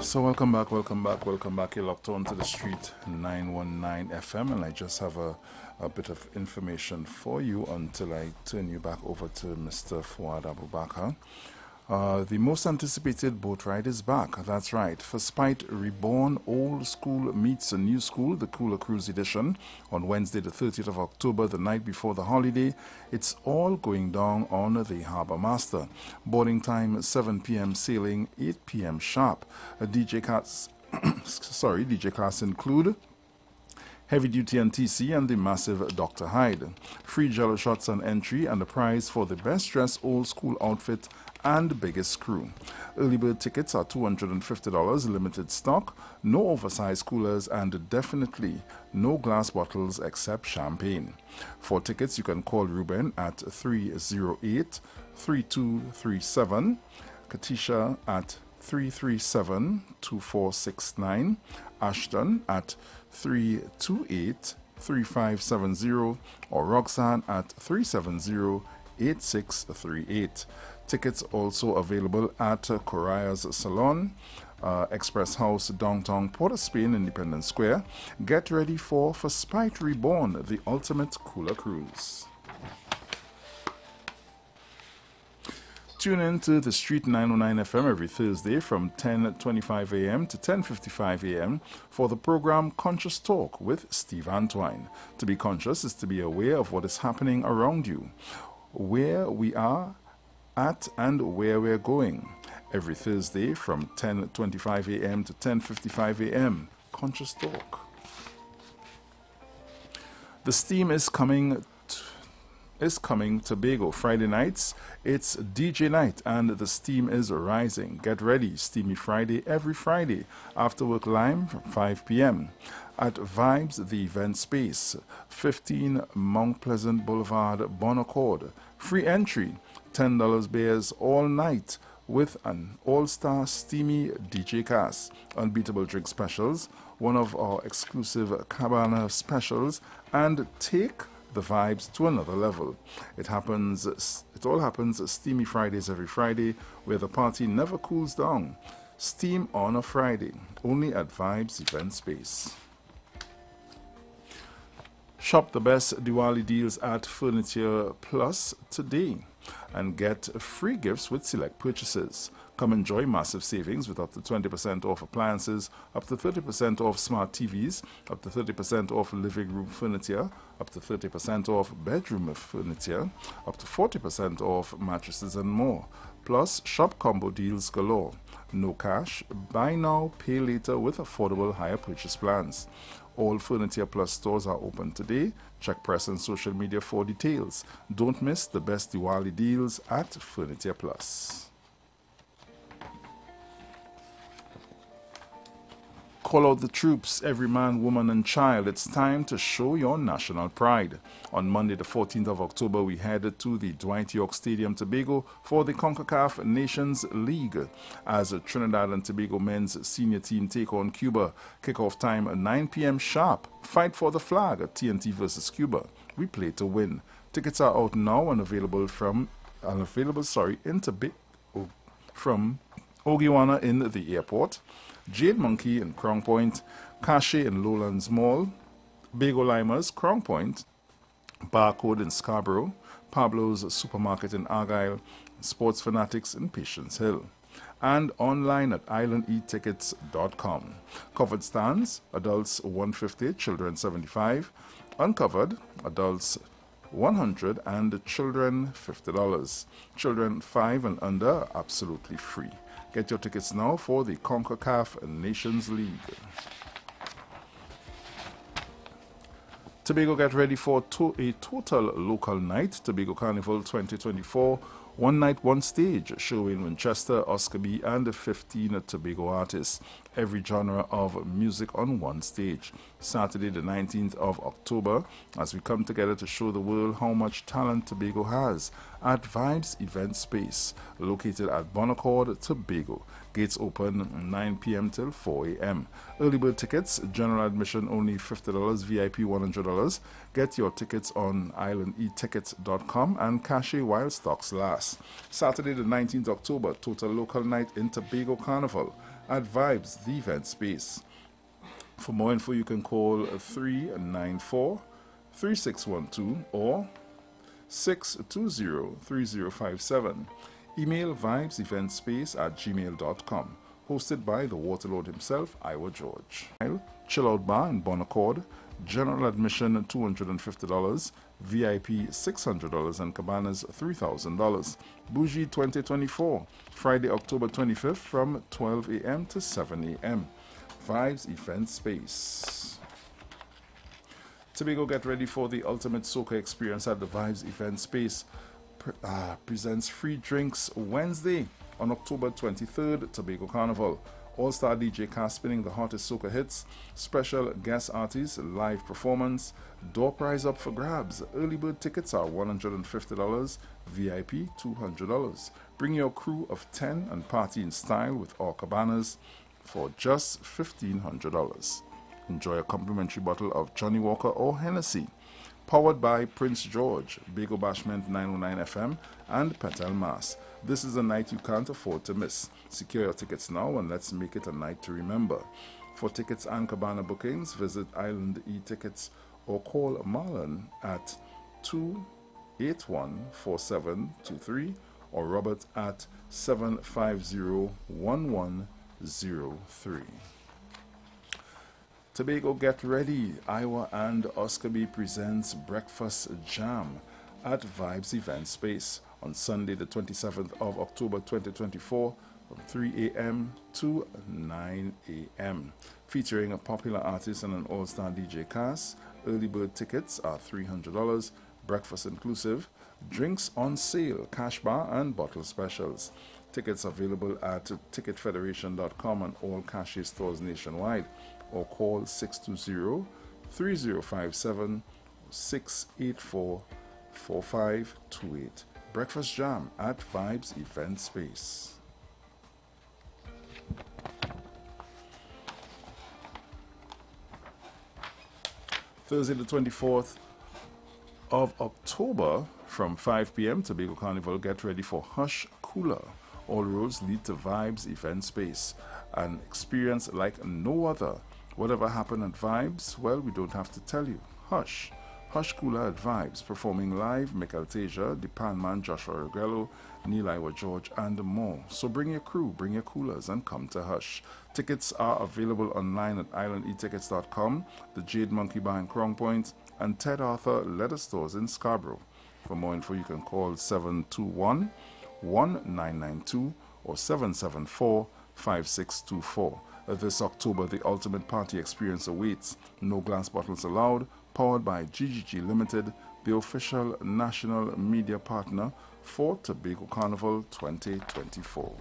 So welcome back. You're locked on to the Street 919 FM, and I just have a bit of information for you until I turn you back over to Mr. Fuad Abubakar. The most anticipated boat ride is back. That's right. For Spite Reborn, Old School Meets a New School, the Cooler Cruise edition, on Wednesday the 30th of October, the night before the holiday. It's all going down on the Harbour Master. Boarding time 7 p.m. sailing, 8 p.m. sharp. DJ class include Heavy Duty and TC and the massive Dr. Hyde. Free jello shots on entry and the prize for the best dressed old school outfit and biggest crew. Early bird tickets are $250, limited stock, no oversized coolers, and definitely no glass bottles except champagne. For tickets, you can call Ruben at 308-3237, Katisha at 337-2469, Ashton at 328-3570, or Roxanne at 370-8638. Tickets also available at Coraya's Salon, Express House, downtown Port of Spain, Independence Square. Get ready for Spite Reborn, the ultimate cooler cruise. Tune in to the Street 909 FM every Thursday from 10:25 a.m. to 10:55 a.m. for the program Conscious Talk with Steve Antwine. To be conscious is to be aware of what is happening around you, where we are at and where we're going. Every Thursday from 10:25 a.m. to 10:55 a.m. Conscious Talk. The Steam is coming Tobago. Friday nights, it's DJ night and the steam is rising. Get ready, Steamy Friday every Friday. After work lime from 5 p.m. at Vibes, the event space, 15 Mount Pleasant Boulevard, Bon Accord. Free entry, $10 beers all night with an all-star steamy DJ cast. Unbeatable drink specials, one of our exclusive Cabana specials, and take the vibes to another level. It all happens Steamy Fridays every Friday, where the party never cools down. Steam on a Friday, only at Vibes Event Space. Shop the best Diwali deals at Furniture Plus today and get free gifts with select purchases. Come enjoy massive savings with up to 20% off appliances, up to 30% off smart TVs, up to 30% off living room furniture, up to 30% off bedroom furniture, up to 40% off mattresses and more. Plus, shop combo deals galore. no cash, buy now, pay later with affordable hire purchase plans. All Furniture Plus stores are open today. Check press and social media for details. Don't miss the best Diwali deals at Furniture Plus. Call out the troops, every man, woman, and child. It's time to show your national pride. On Monday, the 14th of October, we headed to the Dwight York Stadium, Tobago, for the CONCACAF Nations League as Trinidad and Tobago men's senior team take on Cuba. Kickoff time at 9 p.m. sharp. Fight for the flag at TNT versus Cuba. We play to win. Tickets are out now and available from in Tobago from Ogiwana in the airport, Jade Monkey in Crown Point, Cache in Lowlands Mall, Bagel Limers, Crown Point, Barcode in Scarborough, Pablo's Supermarket in Argyle, Sports Fanatics in Patience Hill, and online at islandetickets.com. Covered stands, adults 150, children 75, uncovered, adults 100 and children $50. Children 5 and under are absolutely free. Get your tickets now for the CONCACAF Nations League. Tobago get ready for a total local night. Tobago Carnival 2024. One night, one stage, showing Winchester, Oscar B, and 15 Tobago artists. Every genre of music on one stage. Saturday, the 19th of October, as we come together to show the world how much talent Tobago has at Vibes Event Space, located at Bonaccord, Tobago. Gates open 9 p.m. till 4 a.m. Early bird tickets, general admission only $50, VIP $100. Get your tickets on islandetickets.com and Cache while stocks last. Saturday, the 19th of October, total local night in Tobago Carnival at Vibes, the event space. For more info, you can call 394-3612 or 620-3057. Email vibeseventspace@gmail.com. Hosted by the Waterlord himself, Iwer George. Chill Out Bar in Bonaccord. General admission $250, VIP $600, and Cabanas $3,000. Bougie 2024, Friday, October 25th from 12 a.m. to 7 a.m. Vibes Event Space. Tobago get ready for the ultimate soca experience at the Vibes Event Space. Presents free drinks Wednesday on October 23rd, Tobago Carnival. All-star DJ cast spinning the hottest soca hits, special guest artists, live performance, door prize up for grabs. Early bird tickets are $150, VIP $200. Bring your crew of 10 and party in style with all cabanas for just $1,500. Enjoy a complimentary bottle of Johnny Walker or Hennessy. Powered by Prince George, Bagel Bashment 909 FM, and Petal Mass. This is a night you can't afford to miss. Secure your tickets now and let's make it a night to remember. For tickets and cabana bookings, visit Island eTickets or call Marlon at 281-4723 or Robert at 750-1103. Tobago get ready. Iwer and Oscar B presents Breakfast Jam at Vibes Event Space on Sunday the 27th of October 2024 from 3 a.m. to 9 a.m. featuring a popular artist and an all-star DJ cast. Early bird tickets are $300, breakfast inclusive, drinks on sale, cash bar and bottle specials. Tickets available at ticketfederation.com and all Cache stores nationwide, or call 620-3057 684-4528. Breakfast Jam at Vibes Event Space. Thursday the 24th of October from 5 p.m. Tobago Carnival, get ready for Hush Cooler. All roads lead to Vibes Event Space, an experience like no other. Whatever happened at Vibes, well, we don't have to tell you. Hush Cooler at Vibes, performing live Michael Tasia, the Panman, Joshua Regello, Neil Iwer George, and more. So bring your crew, bring your coolers, and come to Hush. Tickets are available online at islandetickets.com, the Jade Monkey Bar in Crown Point, and Ted Arthur Leather Stores in Scarborough. For more info, you can call 721-1992 or 5624. This October, the ultimate party experience awaits. No glass bottles allowed. Powered by GGG Limited, the official national media partner for Tobago Carnival 2024.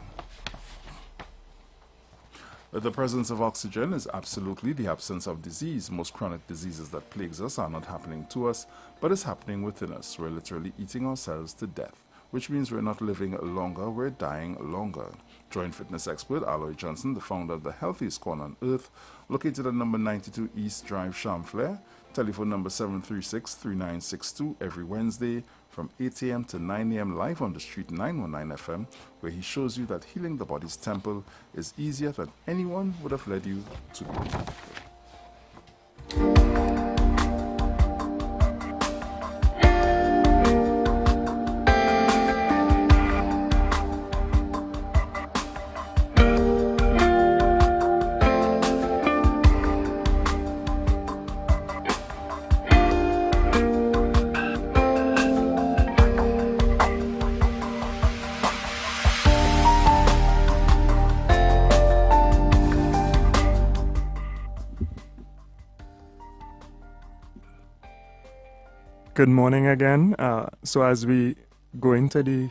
The presence of oxygen is absolutely the absence of disease. Most chronic diseases that plagues us are not happening to us, but is happening within us. We're literally eating ourselves to death, which means we're not living longer, we're dying longer. Join fitness expert Aloy Johnson, the founder of the healthiest corner on earth, located at number 92 East Drive, Chamflair. Telephone number 736-3962 every Wednesday from 8 a.m. to 9 a.m. live on the street 919 FM, where he shows you that healing the body's temple is easier than anyone would have led you to believe. Good morning again. So as we go into the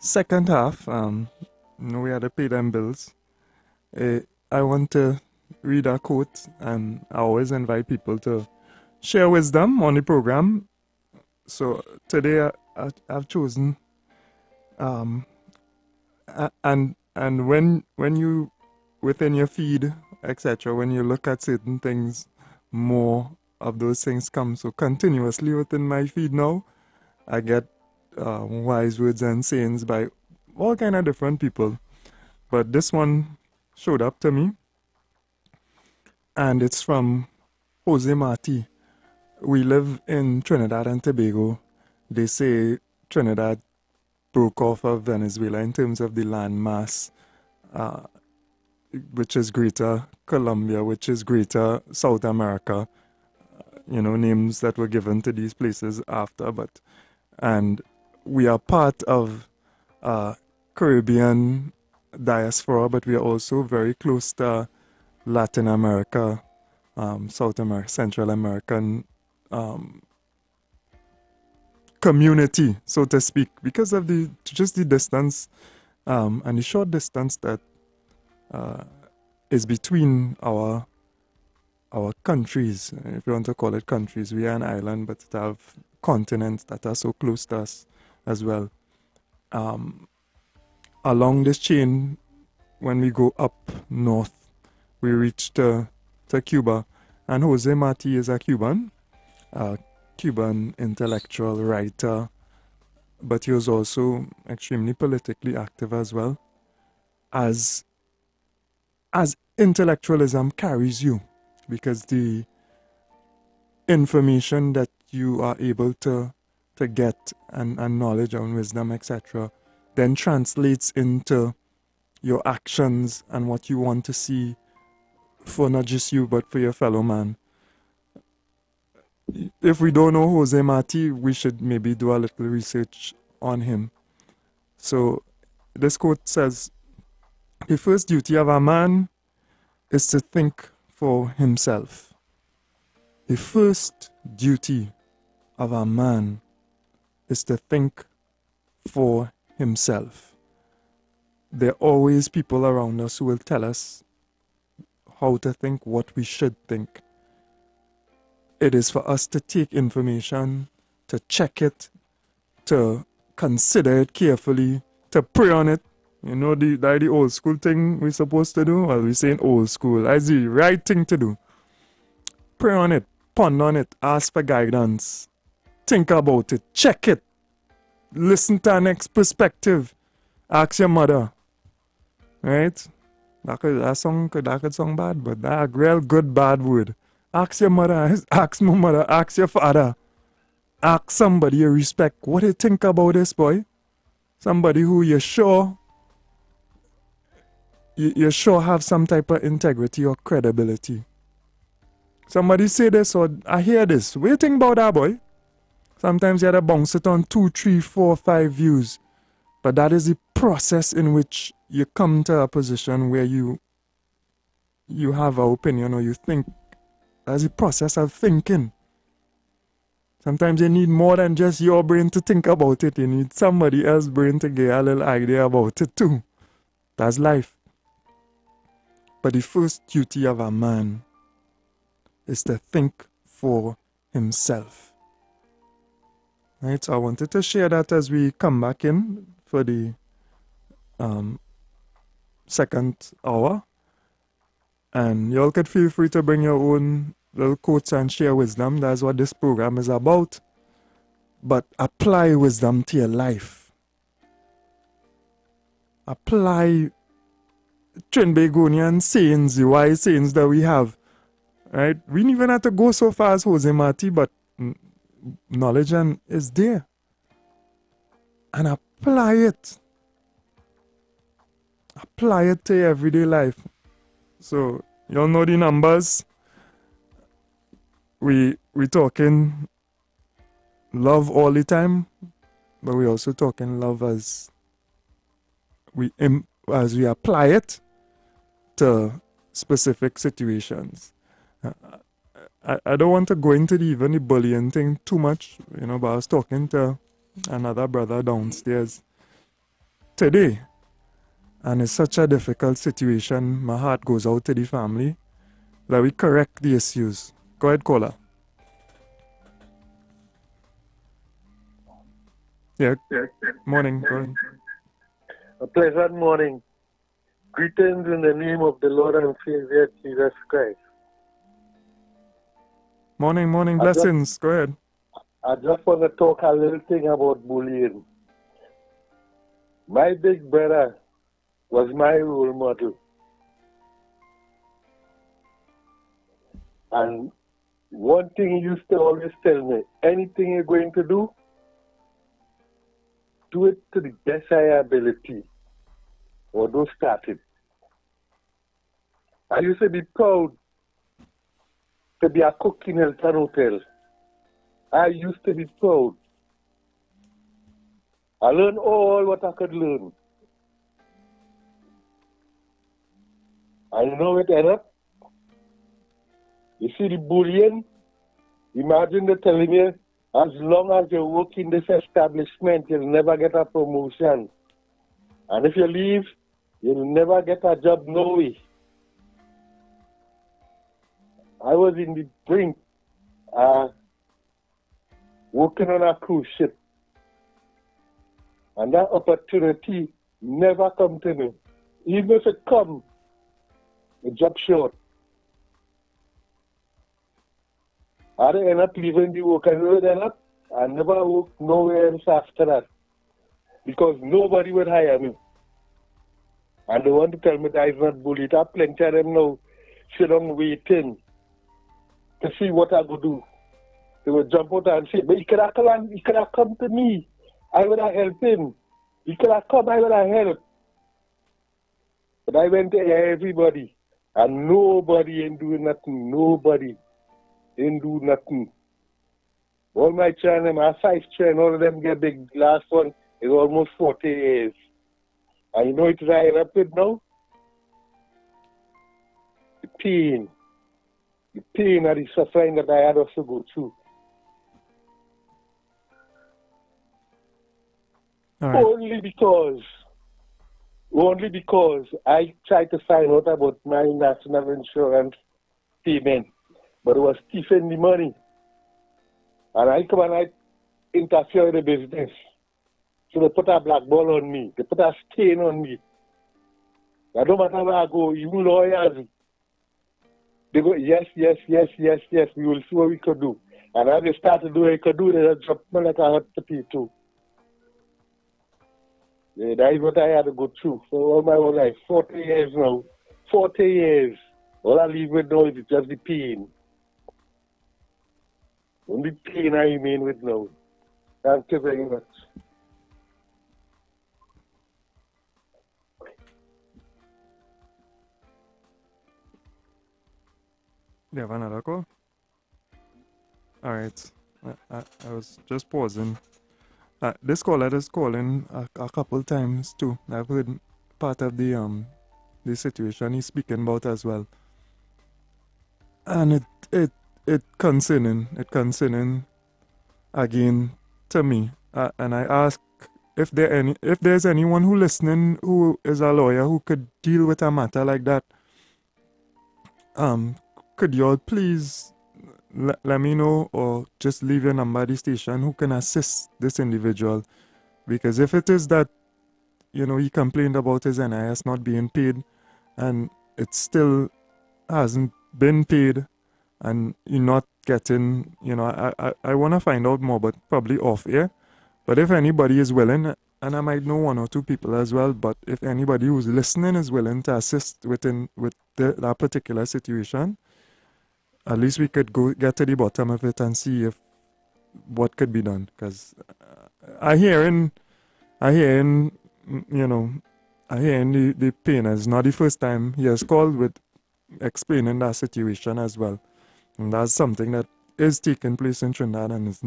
second half, we had to pay them bills. I want to read a quote, and I always invite people to share wisdom on the program. So today I've chosen, and when you within your feed, etc., when you look at certain things, more of those things come so continuously within my feed now. I get wise words and sayings by all kind of different people, but this one showed up to me, and it's from Jose Marti. We live in Trinidad and Tobago. They say Trinidad broke off of Venezuela in terms of the land mass, which is greater Colombia, which is greater South America. Names that were given to these places after, and we are part of Caribbean diaspora, but we are also very close to Latin America, South America, Central American community, so to speak, because of the distance and the short distance that is between our countries, if you want to call it countries. We are an island, but it have continents that are so close to us as well. Along this chain, when we go up north, we reach to Cuba, and Jose Marti is a Cuban intellectual writer, but he was also extremely politically active as well, as intellectualism carries you. Because the information that you are able to get and knowledge and wisdom, etc., then translates into your actions and what you want to see for not just you, but for your fellow man. If we don't know Jose Marti, we should maybe do a little research on him. So this quote says, "The first duty of a man is to think for himself." The first duty of a man is to think for himself. There are always people around us who will tell us how to think, what we should think. It is for us to take information, to check it, to consider it carefully, to pray on it. The old school thing we're supposed to do? Well, we're saying old school. That's the right thing to do. Pray on it, ponder on it, ask for guidance, think about it, check it, listen to an next perspective, ask your mother, right? That could sound bad, but that's a real good bad word. Ask your mother, ask my mother, ask your father, ask somebody you respect, what do you think about this, boy? Somebody who you're sure have some type of integrity or credibility. Somebody say this or I hear this. What do you think about that, boy? Sometimes you have to bounce it on 2, 3, 4, 5 views. But that is the process in which you come to a position where you have an opinion or you think, as a process of thinking. Sometimes you need more than just your brain to think about it. You need somebody else's brain to get a little idea about it too. That's life. But the first duty of a man is to think for himself. Right? So I wanted to share that as we come back in for the second hour. And y'all could feel free to bring your own little quotes and share wisdom. That's what this program is about. But apply wisdom to your life. Apply Trinbagonian sayings, the wise sayings that we have. Right? We don't even have to go so far as Jose Marti, but knowledge is there. And apply it. Apply it to your everyday life. So, y'all know the numbers. We talking love all the time, but we also talking love as we apply it to specific situations. I don't want to go into even the bullying thing too much, but I was talking to another brother downstairs today, and it's such a difficult situation. My heart goes out to the family that we correct the issues. Go ahead, caller. Yeah. Morning. Go ahead. A pleasant morning. Greetings in the name of the Lord and Savior Jesus Christ. Morning. Blessings. Go ahead. I just want to talk a little thing about bullying. My big brother was my role model. And one thing he used to always tell me, anything you're going to do it to the best of your ability, or don't start it. I used to be proud to be a cook in Hilton Hotel. I used to be proud. I learned all what I could learn. And you know what ended up? You see the bullying? Imagine they telling me, as long as you work in this establishment, you'll never get a promotion. And if you leave, you'll never get a job no way. I was in the brink, working on a cruise ship. And that opportunity never come to me. Even if it come, a job short. I end up leaving the work. I never worked nowhere else after that. Because nobody would hire me. And they want to tell me that I'm not bullied. I have plenty of them now sit down waiting to see what I could do. They would jump out and say, but he could have come to me. I would have helped him. He could have come, I would have helped. But I went to everybody. And nobody ain't doing nothing. Nobody ain't do nothing. All my children, my 5 children, all of them get big. Last one is almost 40 years. And you know it's right up with now? The pain. The pain and the suffering that I had also go through. Right. Only because I tried to find out about my national insurance payment, but it was thieving the money. And I come and I interfere in the business. So they put a black ball on me. They put a stain on me. I don't matter where I go, even lawyers, they go, yes, we will see what we could do. And as they start to do what they could do, they drop me like a hot potato. Yeah, that is what I had to go through for all my whole life. 40 years now. 40 years. All I leave with now is just the pain. Only pain I remain with now. Thank you very much. Do you have another call? Alright. I was just pausing. This caller is calling a couple times too. I've heard part of the situation he's speaking about as well. And it concerning again to me. And I ask if there's anyone who listening who is a lawyer who could deal with a matter like that. Could you all please let me know, or just leave your number at the station, who can assist this individual? Because if it is that, he complained about his NIS not being paid, and it still hasn't been paid, and you're not getting, I want to find out more, but probably off air. But if anybody is willing, and I might know one or two people as well, but if anybody who's listening is willing to assist with that particular situation, at least we could get to the bottom of it and see what could be done. Because I hearing the pain. It's not the first time he has called with explaining that situation as well. And that's something that is taking place in Trinidad and is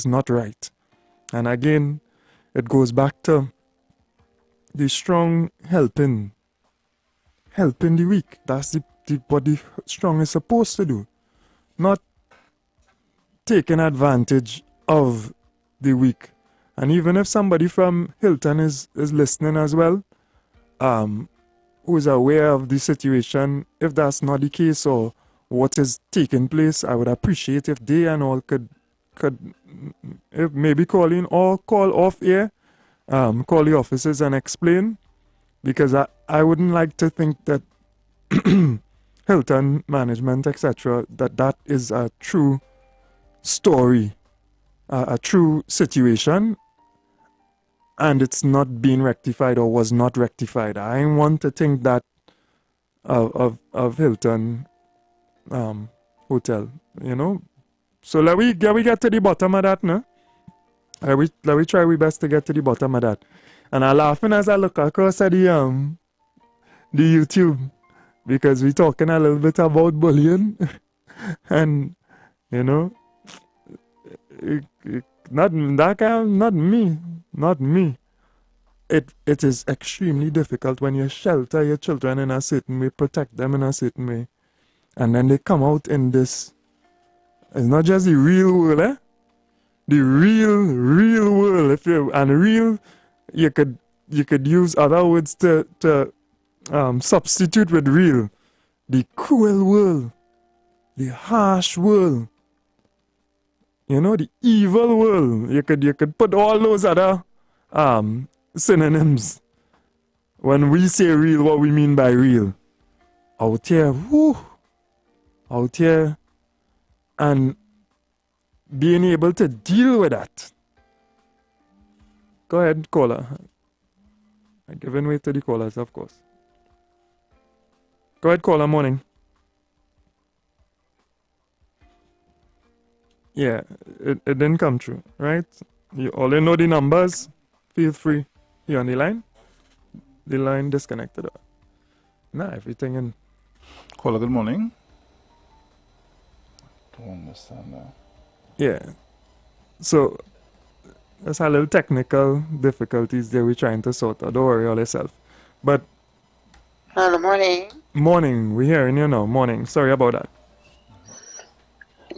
not right. And again, it goes back to the strong helping the weak. That's what the strong is supposed to do. Not taking advantage of the weak. And even if somebody from Hilton is listening as well, who is aware of the situation, if that's not the case or what is taking place, I would appreciate if they and all could if maybe call in or call off air, call the offices and explain, because I wouldn't like to think that Hilton management, etc., that is a true story, a true situation, and it's not being rectified or was not rectified. I want to think that of Hilton Hotel, So let we get to the bottom of that, no? Let we try our best to get to the bottom of that. And I'm laughing as I look across at the YouTube, because we're talking a little bit about bullying, and not me. It is extremely difficult when you shelter your children in a certain way, protect them in a certain way, and then they come out in this. It's not just the real world, eh? The real world. You could use other words to substitute with real. The cruel world, the harsh world, the evil world. You could put all those other synonyms. When we say real, what we mean by real. Out here, and being able to deal with that. Go ahead, caller. I'm giving way to the callers, of course. Go ahead, caller. Morning. Yeah, it didn't come true, right? You all know the numbers. Feel free. You on the line? The line disconnected. Nah, everything in. Caller, good morning. Don't understand that. Yeah. So there's a little technical difficulties there we're trying to sort out. Don't worry all yourself. But hello, morning. Morning. We're hearing you now. Morning. Sorry about that.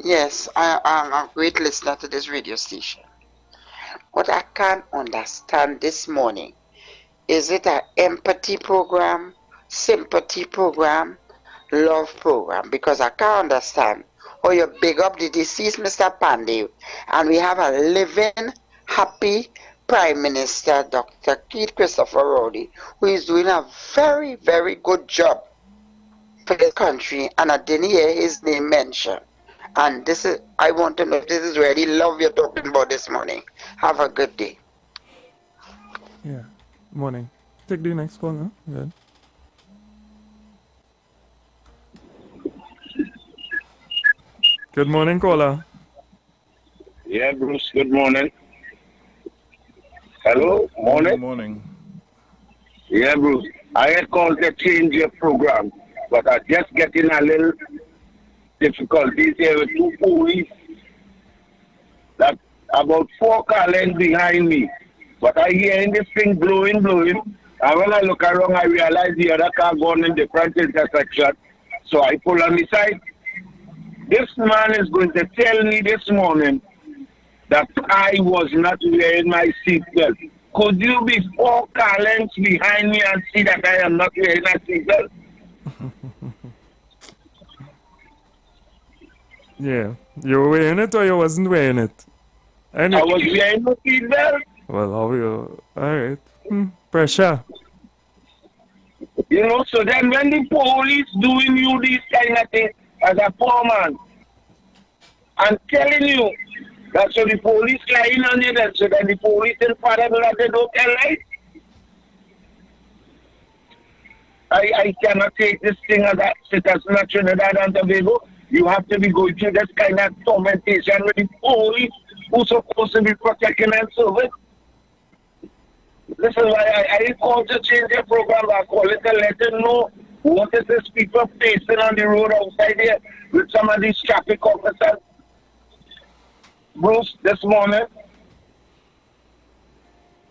Yes, I am a great listener to this radio station. What I can't understand this morning, is it an empathy program, sympathy program, love program? Because I can't understand how you big up the deceased Mr. Pandey, and we have a living, happy Prime Minister, Dr. Keith Christopher Rowley, who is doing a very, very good job for the country, and I didn't hear his name mentioned. And I want to know if this is really love you're talking about this morning. Have a good day. Yeah. Morning. Take the next call now. Good. Good morning, caller. Yeah, Bruce, good morning. Hello, morning. Good morning. Yeah, Bruce. I had called to change your program, but I just getting a little difficulties here with two police. That about 4 car lengths behind me. But I hearing this thing blowing, And when I look around, I realize the other car going in different intersection. So I pull on the side. This man is going to tell me this morning that I was not wearing my seatbelt. Could you be 4 car lengths behind me and see that I am not wearing a seatbelt? Yeah. You were wearing it or you wasn't wearing it? I was wearing a seatbelt. Well, how you... Alright. Pressure. You know, so then when the police doing you these kind of things as a poor man, I'm telling you that so the police lying on you, so then the police in Father that they don't tell lies. I cannot take this thing as a citizen of Trinidad and Tobago. You have to be going through this kind of tormentation with the police who's supposed to be protecting and serving. This is why I didn't call to change their program. I call it to let them know what is this people facing on the road outside here with some of these traffic officers. Bruce, this morning.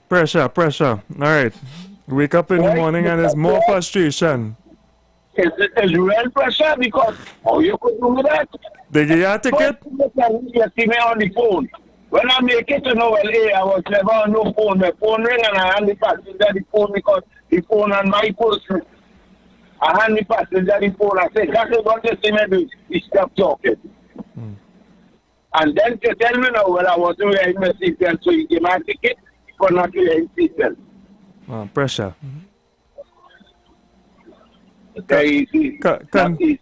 Pressure. Alright. Wake up in the morning and there's more frustration. It's real pressure because you could do that. They give you a ticket? You see me on the phone. When I make it to know, I was never on no phone. My phone ring and I hand the passenger the phone because the phone on my person. I hand the passenger the phone. I say, that is what you see me do. He stopped talking. And then to tell me now, I wasn't wearing my seatbelt, so he gave me a ticket for not wearing seatbelt. Pressure.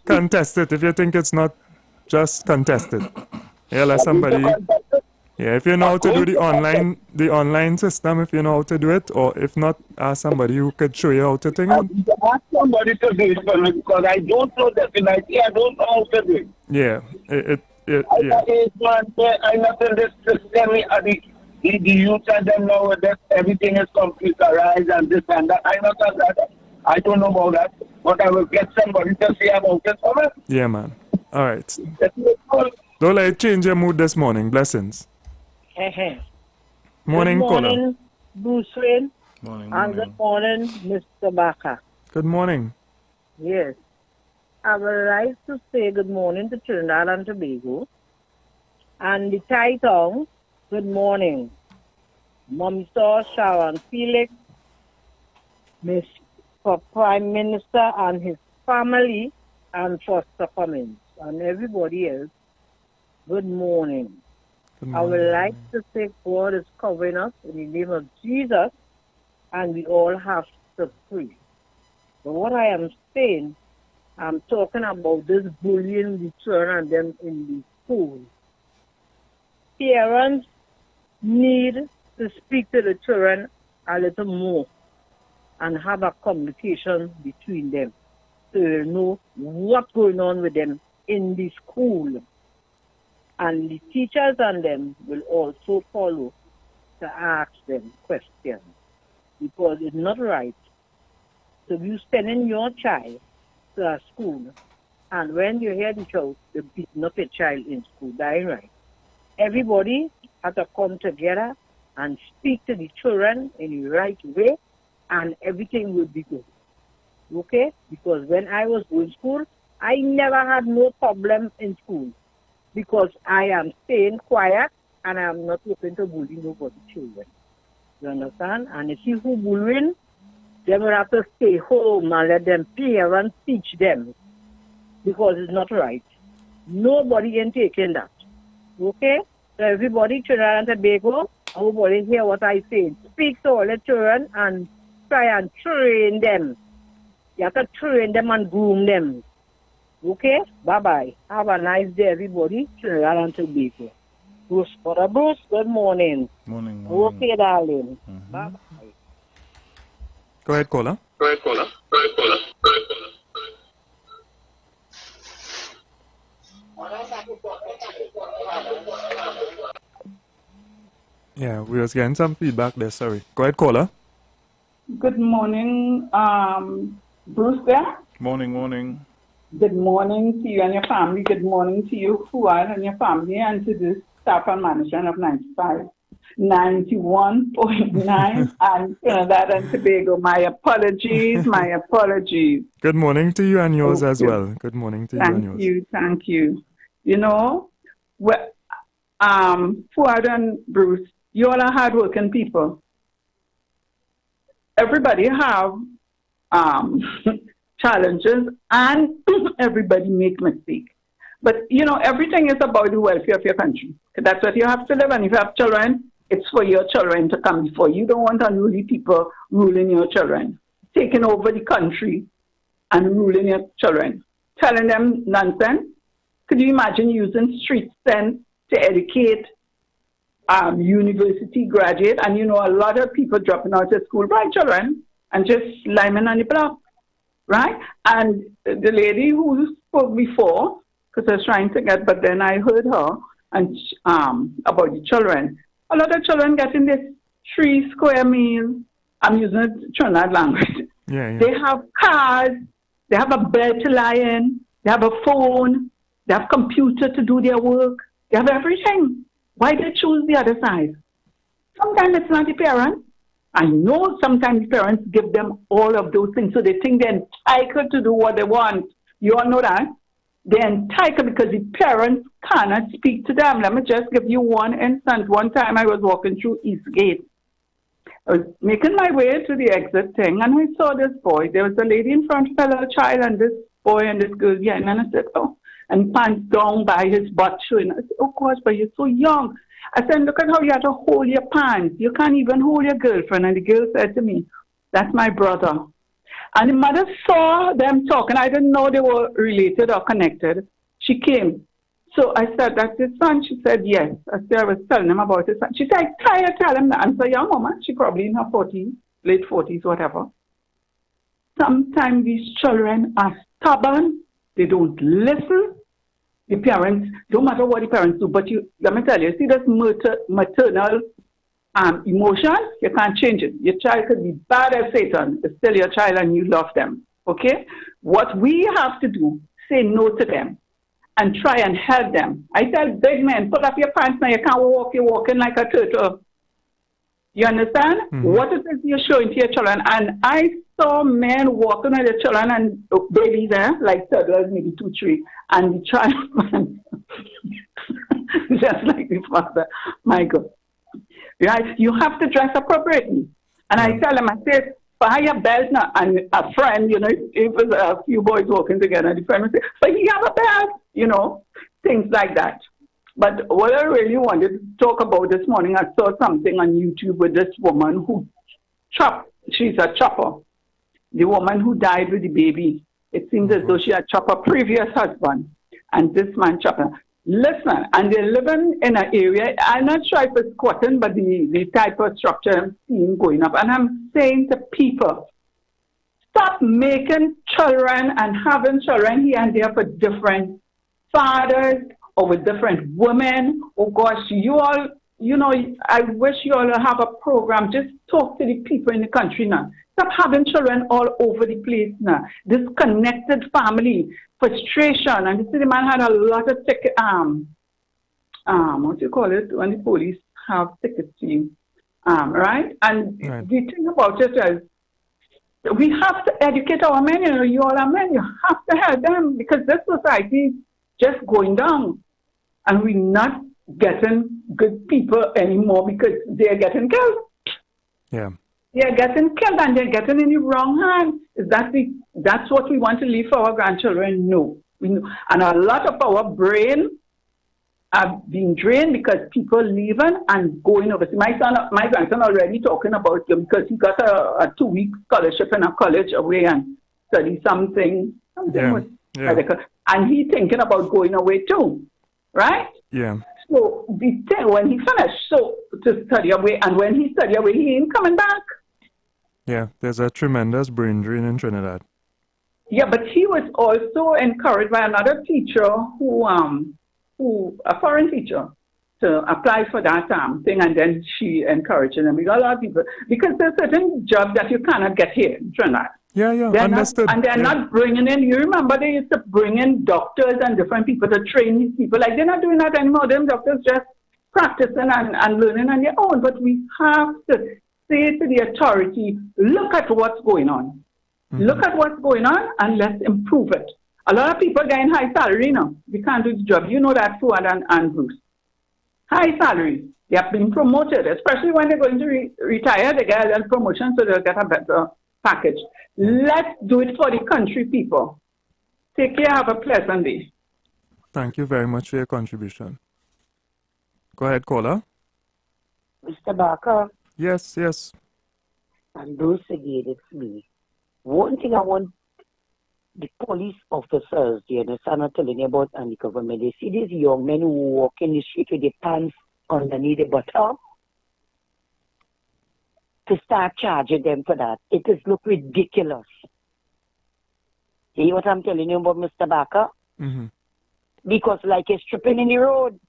Contest it. If you think it's not, just contest it. Yeah, let somebody... Yeah, if you know how to do the online system, if you know how to do it, or if not, ask somebody who could show you how to do it. Ask somebody to do it for me because I don't know definitely. I don't know how to do it. Yeah, I not in this system. The youth and them know that everything is computerized and this and that. I not that. I don't know about that, but I will get somebody to say about it for me. Yeah, man. All right. Don't let it change your mood this morning. Blessings. Morning, good morning, caller. Bruce Wayne. Morning. And good morning, Mr. Baker. Good morning. Yes. I would like to say good morning to Trinidad and Tobago. And the title, good morning. Mom Saw Sharon Felix, Miss Prime Minister and his family, and Foster Cummins, and everybody else. Good morning. I would like to say God is covering us in the name of Jesus, and we all have to pray. But what I am saying, I'm talking about this bullying the children and them in the school. Parents need to speak to the children a little more and have a communication between them so they know what's going on with them in the school. And the teachers and them will also follow to ask them questions. Because it's not right to be sending your child to a school and when you hear the child, they beating up a child in school. That ain't right. Everybody has to come together and speak to the children in the right way and everything will be good. Okay? Because when I was going to school, I never had no problem in school. Because I am staying quiet and I am not looking to bully nobody children. You understand? And if you who bullying, they will have to stay home and let them parents teach them. Because it's not right. Nobody can take in that. Okay? So everybody, Trinidad and Tobago, everybody hear what I say. Speak to all the children and try and train them. You have to train them and groom them. Okay? Bye-bye. Have a nice day, everybody. Trinidad and Tobago. Bruce, Brother Bruce, good morning. Morning. Okay, darling. Bye-bye. Go ahead, caller. Yeah, we was getting some feedback there, sorry. Go ahead, caller. Good morning, Bruce there. Morning. Good morning to you and your family. Good morning to you, Fuad, and your family, and to the staff and management of 95. 91.9 and Trinidad and Tobago. My apologies, my apologies. Good morning to you and yours as Okay. well. Good morning to you and yours. Thank you. You know, Fuad and Bruce, you all are hardworking people. Everybody have challenges and everybody make mistakes. But, you know, everything is about the welfare of your country. That's what you have to live. And if you have children, it's for your children to come before. You don't want unruly people ruling your children, taking over the country and ruling your children, telling them nonsense. Could you imagine using street sense to educate university graduate? And, you know, a lot of people dropping out of school by children and just liming on the block, right? And the lady who spoke before, because I was trying to get, but then I heard her and about the children. A lot of children getting this 3 square meals. I'm using it Trinidad language. Yeah. They have cars, they have a bed to lie in, they have a phone, they have computer to do their work, they have everything. Why they choose the other side? Sometimes it's not the parents. I know sometimes parents give them all of those things, so they think they're entitled to do what they want. You all know that? They're entitled because the parents cannot speak to them. Let me just give you one instance. One time I was walking through Eastgate. I was making my way to the exit thing, and I saw this boy. There was a lady in front of a little child, and this boy and this girl behind. And I said, oh, and pants down by his butt showing. I said, oh gosh, but you're so young. I said, look at how you have to hold your pants. You can't even hold your girlfriend. And the girl said to me, that's my brother. And the mother saw them talking. I didn't know they were related or connected. She came. So I said, that's his son? She said, yes. I said, I was telling him about his son. She said, try to tell him that. And so, young woman, she probably in her 40s, late 40s, whatever. Sometimes these children are stubborn. They don't listen. The parents, don't matter what the parents do, but let me tell you, see this maternal emotion, you can't change it. Your child could be bad as Satan. It's still your child and you love them. Okay? What we have to do, say no to them and try and help them. I tell big men, put up your pants now. You can't walk. You're walking like a turtle. You understand? Mm-hmm. What it is you're showing to your children. And I saw men walking with their children and babies there, like toddlers, maybe 2, 3, and the child, just like his father. My God. Right? You have to dress appropriately. And I tell them, I say, buy a belt now. And a friend, you know, if it was a few boys walking together, the friend would say, but you have a belt, you know, things like that. But what I really wanted to talk about this morning, I saw something on YouTube with this woman who she's a chopper. The woman who died with the baby. It seems as though she had chopped her previous husband. And this man chopped her. Listen, and they're living in an area, I'm not sure if it's squatting, but the type of structure I'm seeing going up. And I'm saying to people, stop making children and having children here and there for different fathers or with different women. Oh gosh, you all, you know, I wish you all have a program. Just talk to the people in the country now. Stop having children all over the place now. Disconnected family, frustration. And the city man had a lot of ticket, what do you call it, when the police have tickets to you, right? And the thing about it is, we have to educate our men. You know, you all are men. You have to help them because this society is just going down. And we're not getting good people anymore because they're getting killed. Yeah. They're getting killed and they're getting in the wrong hands. That's what we want to leave for our grandchildren? No. And a lot of our brain are being drained because people leaving and going overseas. My grandson already talking about him because he got a 2-week scholarship in a college away and study something and he thinking about going away too, right? Yeah. So the thing, when he finished, to study away, and when he study away, he ain't coming back. Yeah, there's a tremendous brain drain in Trinidad. Yeah, but he was also encouraged by another teacher who a foreign teacher, to apply for that thing, and then she encouraged him. We got a lot of people, because there's certain jobs that you cannot get here in Trinidad. Yeah, understood. They're not bringing in, you remember they used to bring in doctors and different people to train these people. Like, they're not doing that anymore. Them doctors just practicing and learning on their own. But we have to say to the authority, look at what's going on. Mm-hmm. Look at what's going on and let's improve it. A lot of people getting high salary now. They can't do the job. You know that, Fuad and Bruce. High salaries. They have been promoted, especially when they're going to retire, they get a little promotion so they'll get a better package. Let's do it for the country, people. Take care. Have a pleasant day. Thank you very much for your contribution. Go ahead, caller. Mr. Barker. Yes, yes. And Bruce again, it's me. One thing I want the police officers, you understand, I'm telling you about, and the government, they see these young men who walk in the street with their pants underneath the bottom, to start charging them for that. It is look ridiculous. See what I'm telling you about, Mr. Barker? Mm-hmm. Because like you're stripping in the road.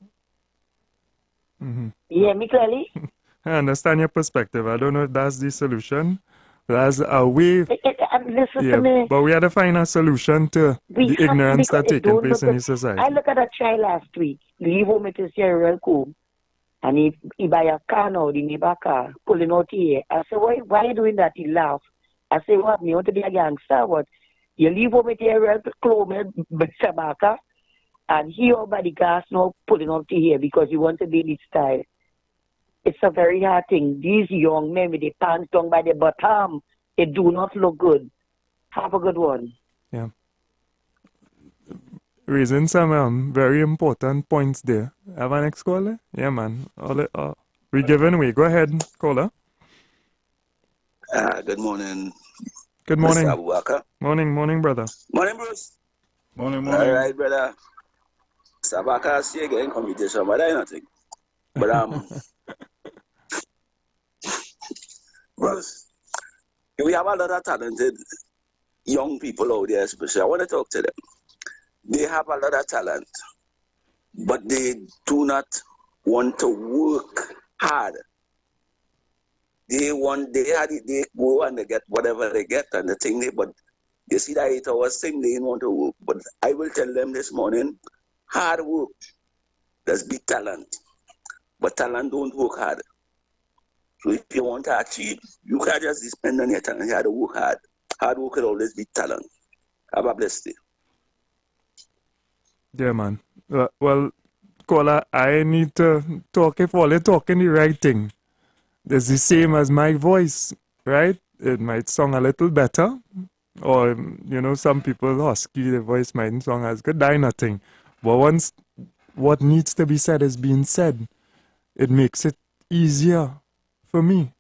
Mm-hmm. You hear me clearly? I understand your perspective. I don't know if that's the solution. That's a way. Listen to me. But we had to find a solution to the ignorance that's taking place in the society. I look at a child last week, leave home with his cereal cool, and he buy a car now, the neighbor car, pulling out here. I say, why are you doing that? He laugh. I say, what, me want to be a gangster? What? You leave home with your cereal clothes, Mr. Barker, and he over the gas now pulling out here because he wants to be in his style. It's a very hard thing. These young men with their pants down by the bottom, they do not look good. Have a good one. Yeah. Raising some very important points there. Have an next caller? Yeah, man. We're giving away. Go ahead, caller. Good morning. Good morning. Mr. Abubakar. Morning, brother. Morning, Bruce. Morning. All right, brother. Mr. Abubakar, I see you getting computation, but I nothing. But Bruce, we have a lot of talented young people out there, especially. I want to talk to them. They have a lot of talent, but they do not want to work hard. They go and they get whatever they get and the thing but you see that 8 hours thing, they don't want to work. But I will tell them this morning, hard work does beat talent, but talent don't work hard. So if you want to achieve, you can't just depend on your talent. You have to work hard. Hard work will always beat talent. Have a blessed day. Yeah, man. Well, caller, I need to talk if all you're talking the right thing. It's the same as my voice, right? It might sound a little better. Or, some people husky, their voice mightn't sound as good. That's nothing. But once what needs to be said is being said, it makes it easier for me.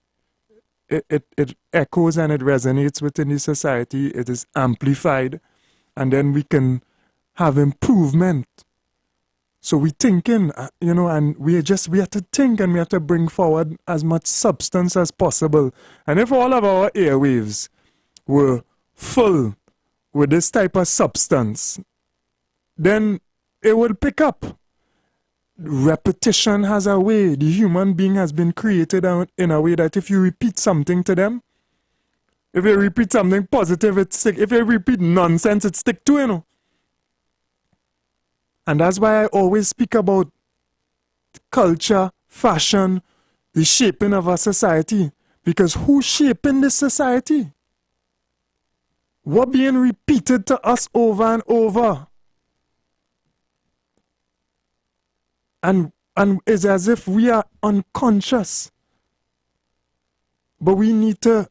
It echoes and it resonates within the society. It is amplified. And then we can have improvement. So we thinking, and we have to think and we have to bring forward as much substance as possible. And if all of our airwaves were full with this type of substance, then it will pick up. Repetition has a way. The human being has been created in a way that if you repeat something to them, if you repeat something positive, it stick. If you repeat nonsense, it stick to you. And that's why I always speak about culture, fashion, the shaping of our society. Because who's shaping this society? What being repeated to us over and over? And it's as if we are unconscious. But we need to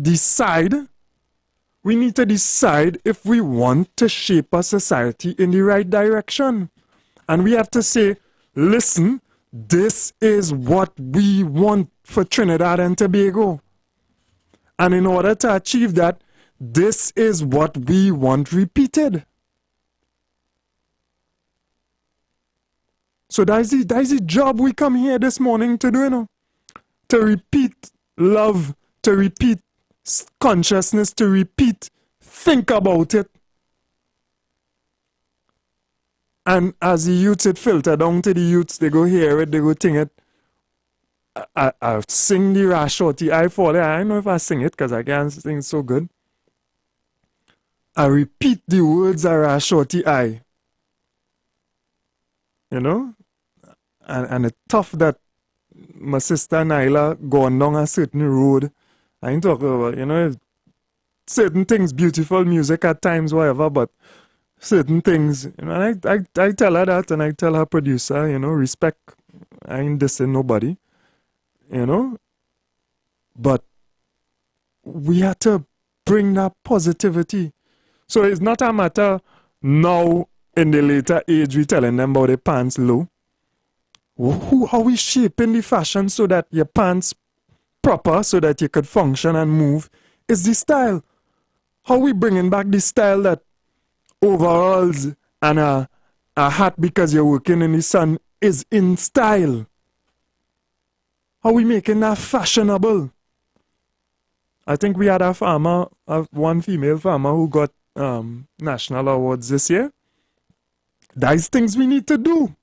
decide. We need to decide if we want to shape a society in the right direction. And we have to say, listen, this is what we want for Trinidad and Tobago. And in order to achieve that, this is what we want repeated. So that's the job we come here this morning to do, to repeat love, to repeat consciousness, to repeat, think about it. And as the youths, it filter down to the youths, they go hear it, they go think it. I sing the Rash Shorty I Fall. I don't know if I sing it because I can't sing so good. I repeat the words of Rash Shorty I. and it's tough that my sister Nyla going down a certain road. I ain't talking about, certain things, beautiful music at times, whatever, but certain things, and I tell her that, and I tell her producer, respect, I ain't dissing nobody, but we have to bring that positivity. So it's not a matter now in the later age we telling them about their pants low. How we shaping the fashion so that your pants proper so that you could function and move is the style. How we bringing back the style that overalls and a hat because you're working in the sun is in style. How we making that fashionable? I think we had a farmer, one female farmer who got national awards this year. That's things we need to do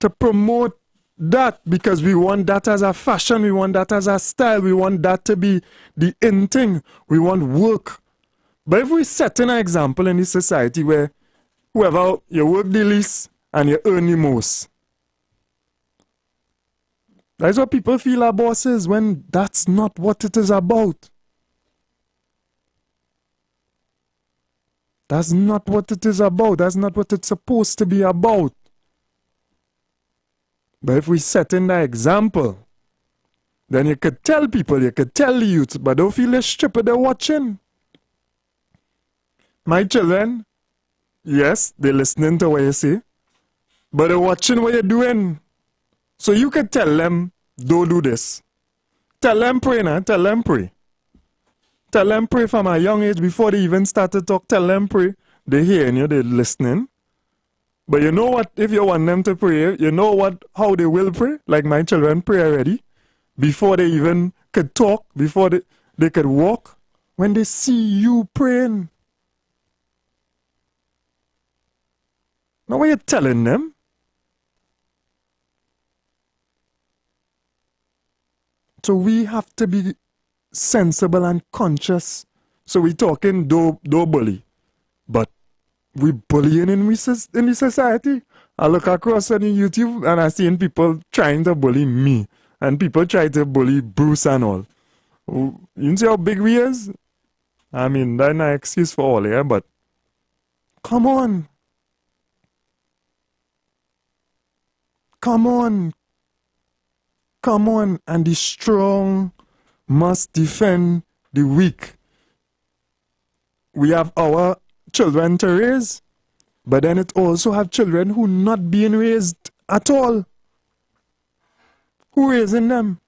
to promote that, because we want that as a fashion, we want that as a style, we want that to be the in thing, we want work. But if we set an example in this society where whoever you work the least and you earn the most, that's what people feel our bosses, when that's not what it is about. That's not what it is about. That's not what it's supposed to be about. But if we set in the example, then you could tell people, you could tell the youth, but don't feel stupid they're watching. My children, yes, they're listening to what you say, but they're watching what you're doing. So you could tell them, don't do this. Tell them pray now, tell them pray. Tell them pray from a young age before they even start to talk. Tell them pray. They're hearing you, they're listening. But you know what? If you want them to pray, you know how they will pray? Like my children pray already. Before they even could talk, before they could walk. When they see you praying. Now what are you telling them? So we have to be sensible and conscious. So we talking don't bully, but we bullying in the society. I look across on YouTube and I seen people trying to bully me, and people try to bully Bruce and all. You see how big we is? I mean, that's not an excuse for all, yeah, but come on. Come on. Come on. And the strong must defend the weak. We have our children to raise, but then it also have children who not being raised at all. Who raising them?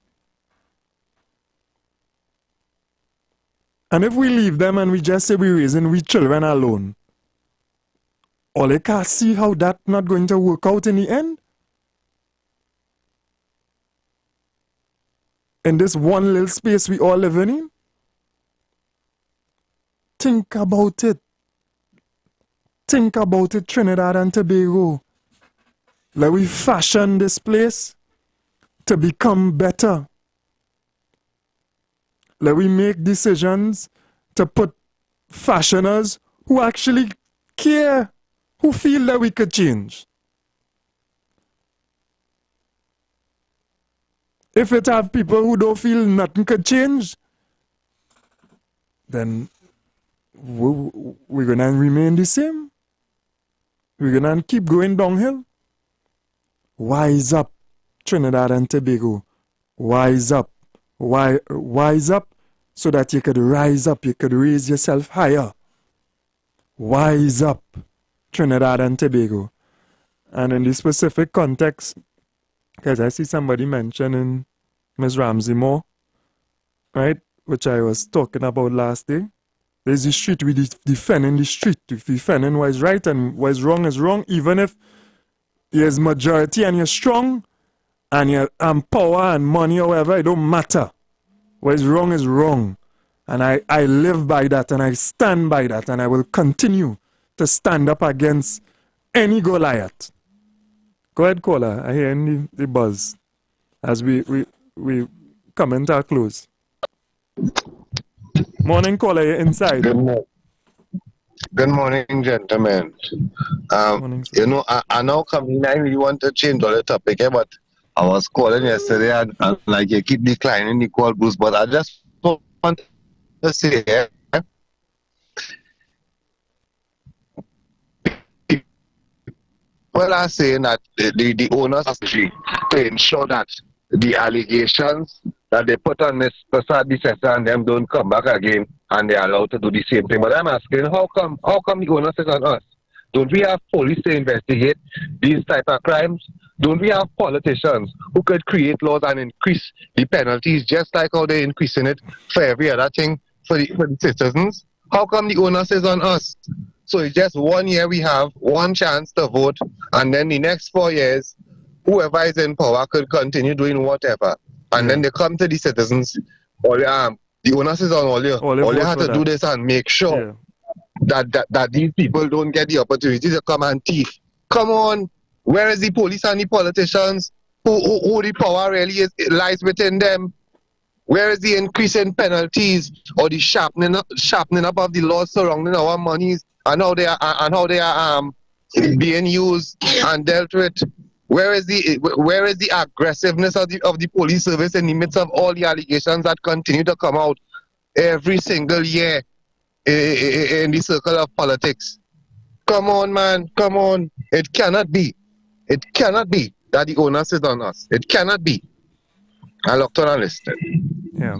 And if we leave them and we just say we're raising we children alone, all they can't see how that not going to work out in the end. In this one little space we all living in. Think about it. Think about it, Trinidad and Tobago. Let we fashion this place to become better. Let we make decisions to put fashioners who actually care, who feel that we could change. If it have people who don't feel nothing could change, then we're going to remain the same. We're going to keep going downhill. Wise up, Trinidad and Tobago. Wise up. Wise up so that you could rise up, you could raise yourself higher. Wise up, Trinidad and Tobago. And in this specific context, because I see somebody mentioning Ms. Ramsey Moore, right, which I was talking about last day. There's the street, we defending the street, defending what is right and what is wrong, even if there's majority and you're strong and you have power and money or whatever, it don't matter. What is wrong. And I live by that and I stand by that and I will continue to stand up against any Goliath. Go ahead, caller. I hear the buzz as we come into our close. Morning, caller. You're inside. Good morning, gentlemen. You know, I now come in, I really want to change all the topic, but I was calling yesterday and like you keep declining the call, Bruce, but I just want to say, people are saying that the owners of the street to ensure that the allegations that they put on this predecessor and them don't come back again and they're allowed to do the same thing. But I'm asking, how come the onus is on us? Don't we have police to investigate these type of crimes? Don't we have politicians who could create laws and increase the penalties just like how they're increasing it for every other thing for the citizens? How come the onus is on us? So it's just 1 year we have one chance to vote, and then the next 4 years, whoever is in power could continue doing whatever. And then they come to the citizens, the onus is on all you. All you have to do this and make sure that these people don't get the opportunity to come and thief. Come on, where is the police and the politicians? Who the power really is, it lies within them? Where is the increase in penalties or the sharpening up of the laws surrounding our monies and how they are being used and dealt with? Where is the aggressiveness of the police service in the midst of all the allegations that continue to come out every single year in the circle of politics? Come on, man, come on. It cannot be. It cannot be that the onus is on us. It cannot be. I looked on and listened. Yeah.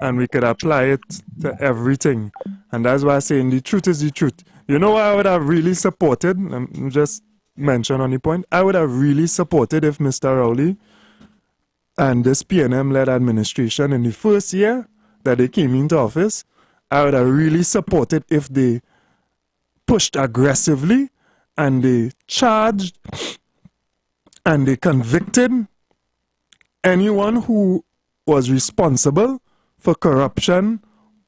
And we could apply it to everything. And that's why I'm saying the truth is the truth. You know what I would have really supported? Just mention on the point. I would have really supported if Mr. Rowley and this PNM-led administration in the first year that they came into office, I would have really supported if they pushed aggressively and they charged and they convicted anyone who was responsible for corruption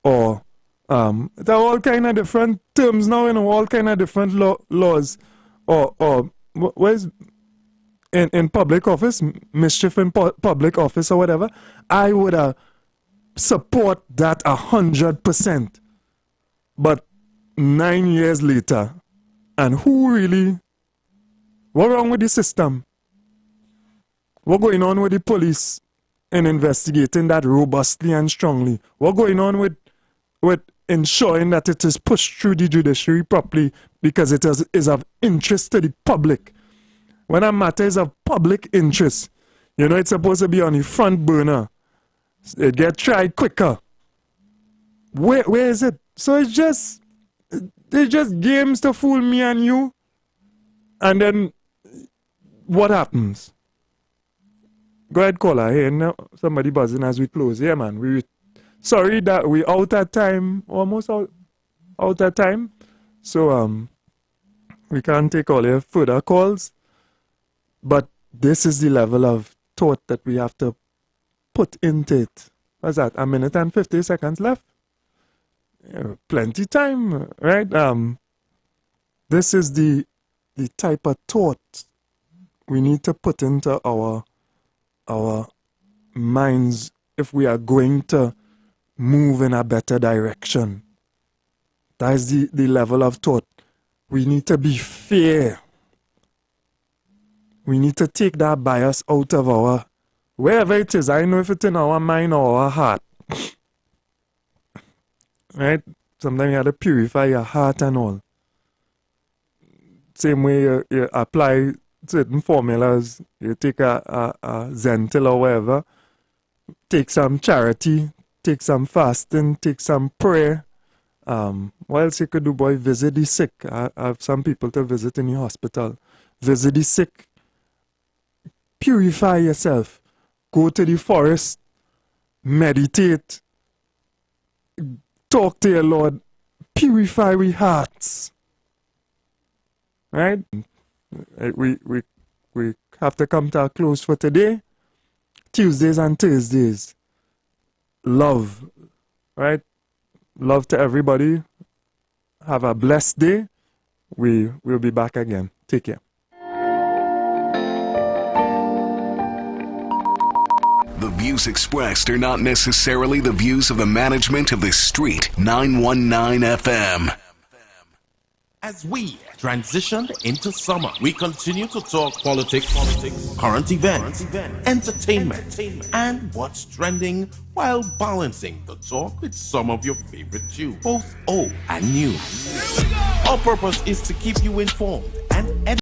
or there are all kind of different terms now, all kind of different laws or what is in public office, mischief in public office or whatever. I would support that 100%. But 9 years later, and what wrong with the system? What going on with the police in investigating that robustly and strongly? What going on with ensuring that it is pushed through the judiciary properly because it is of interest to the public? When a matter is of public interest, it's supposed to be on the front burner. It get tried quicker. Where is it? So it's just games to fool me and you. And then what happens? Go ahead, caller. Hey, now somebody buzzing as we close. Yeah, man. Sorry that we out of time, almost out of time. So we can't take all your further calls. But this is the level of thought that we have to put into it. What's that? 1 minute and 50 seconds left? Yeah, plenty time, right? This is the type of thought we need to put into our minds if we are going to move in a better direction. That is the level of thought. We need to be fair. We need to take that bias out of our, wherever it is. I know if it's in our mind or our heart. Right? Sometimes you have to purify your heart and all. Same way you apply certain formulas. You take a Zentil or whatever. Take some charity. Take some fasting. Take some prayer. What else you could do, boy? Visit the sick. I have some people to visit in the hospital. Visit the sick. Purify yourself. Go to the forest. Meditate. Talk to your Lord. Purify we hearts. Right? We have to come to a close for today. Tuesdays and Thursdays. Love. Right? Love to everybody. Have a blessed day. We will be back again. Take care. The views expressed are not necessarily the views of the management of the Street 919 FM. As we transition into summer, we continue to talk politics, current events, entertainment, and what's trending while balancing the talk with some of your favorite tunes, both old and new. Our purpose is to keep you informed and educated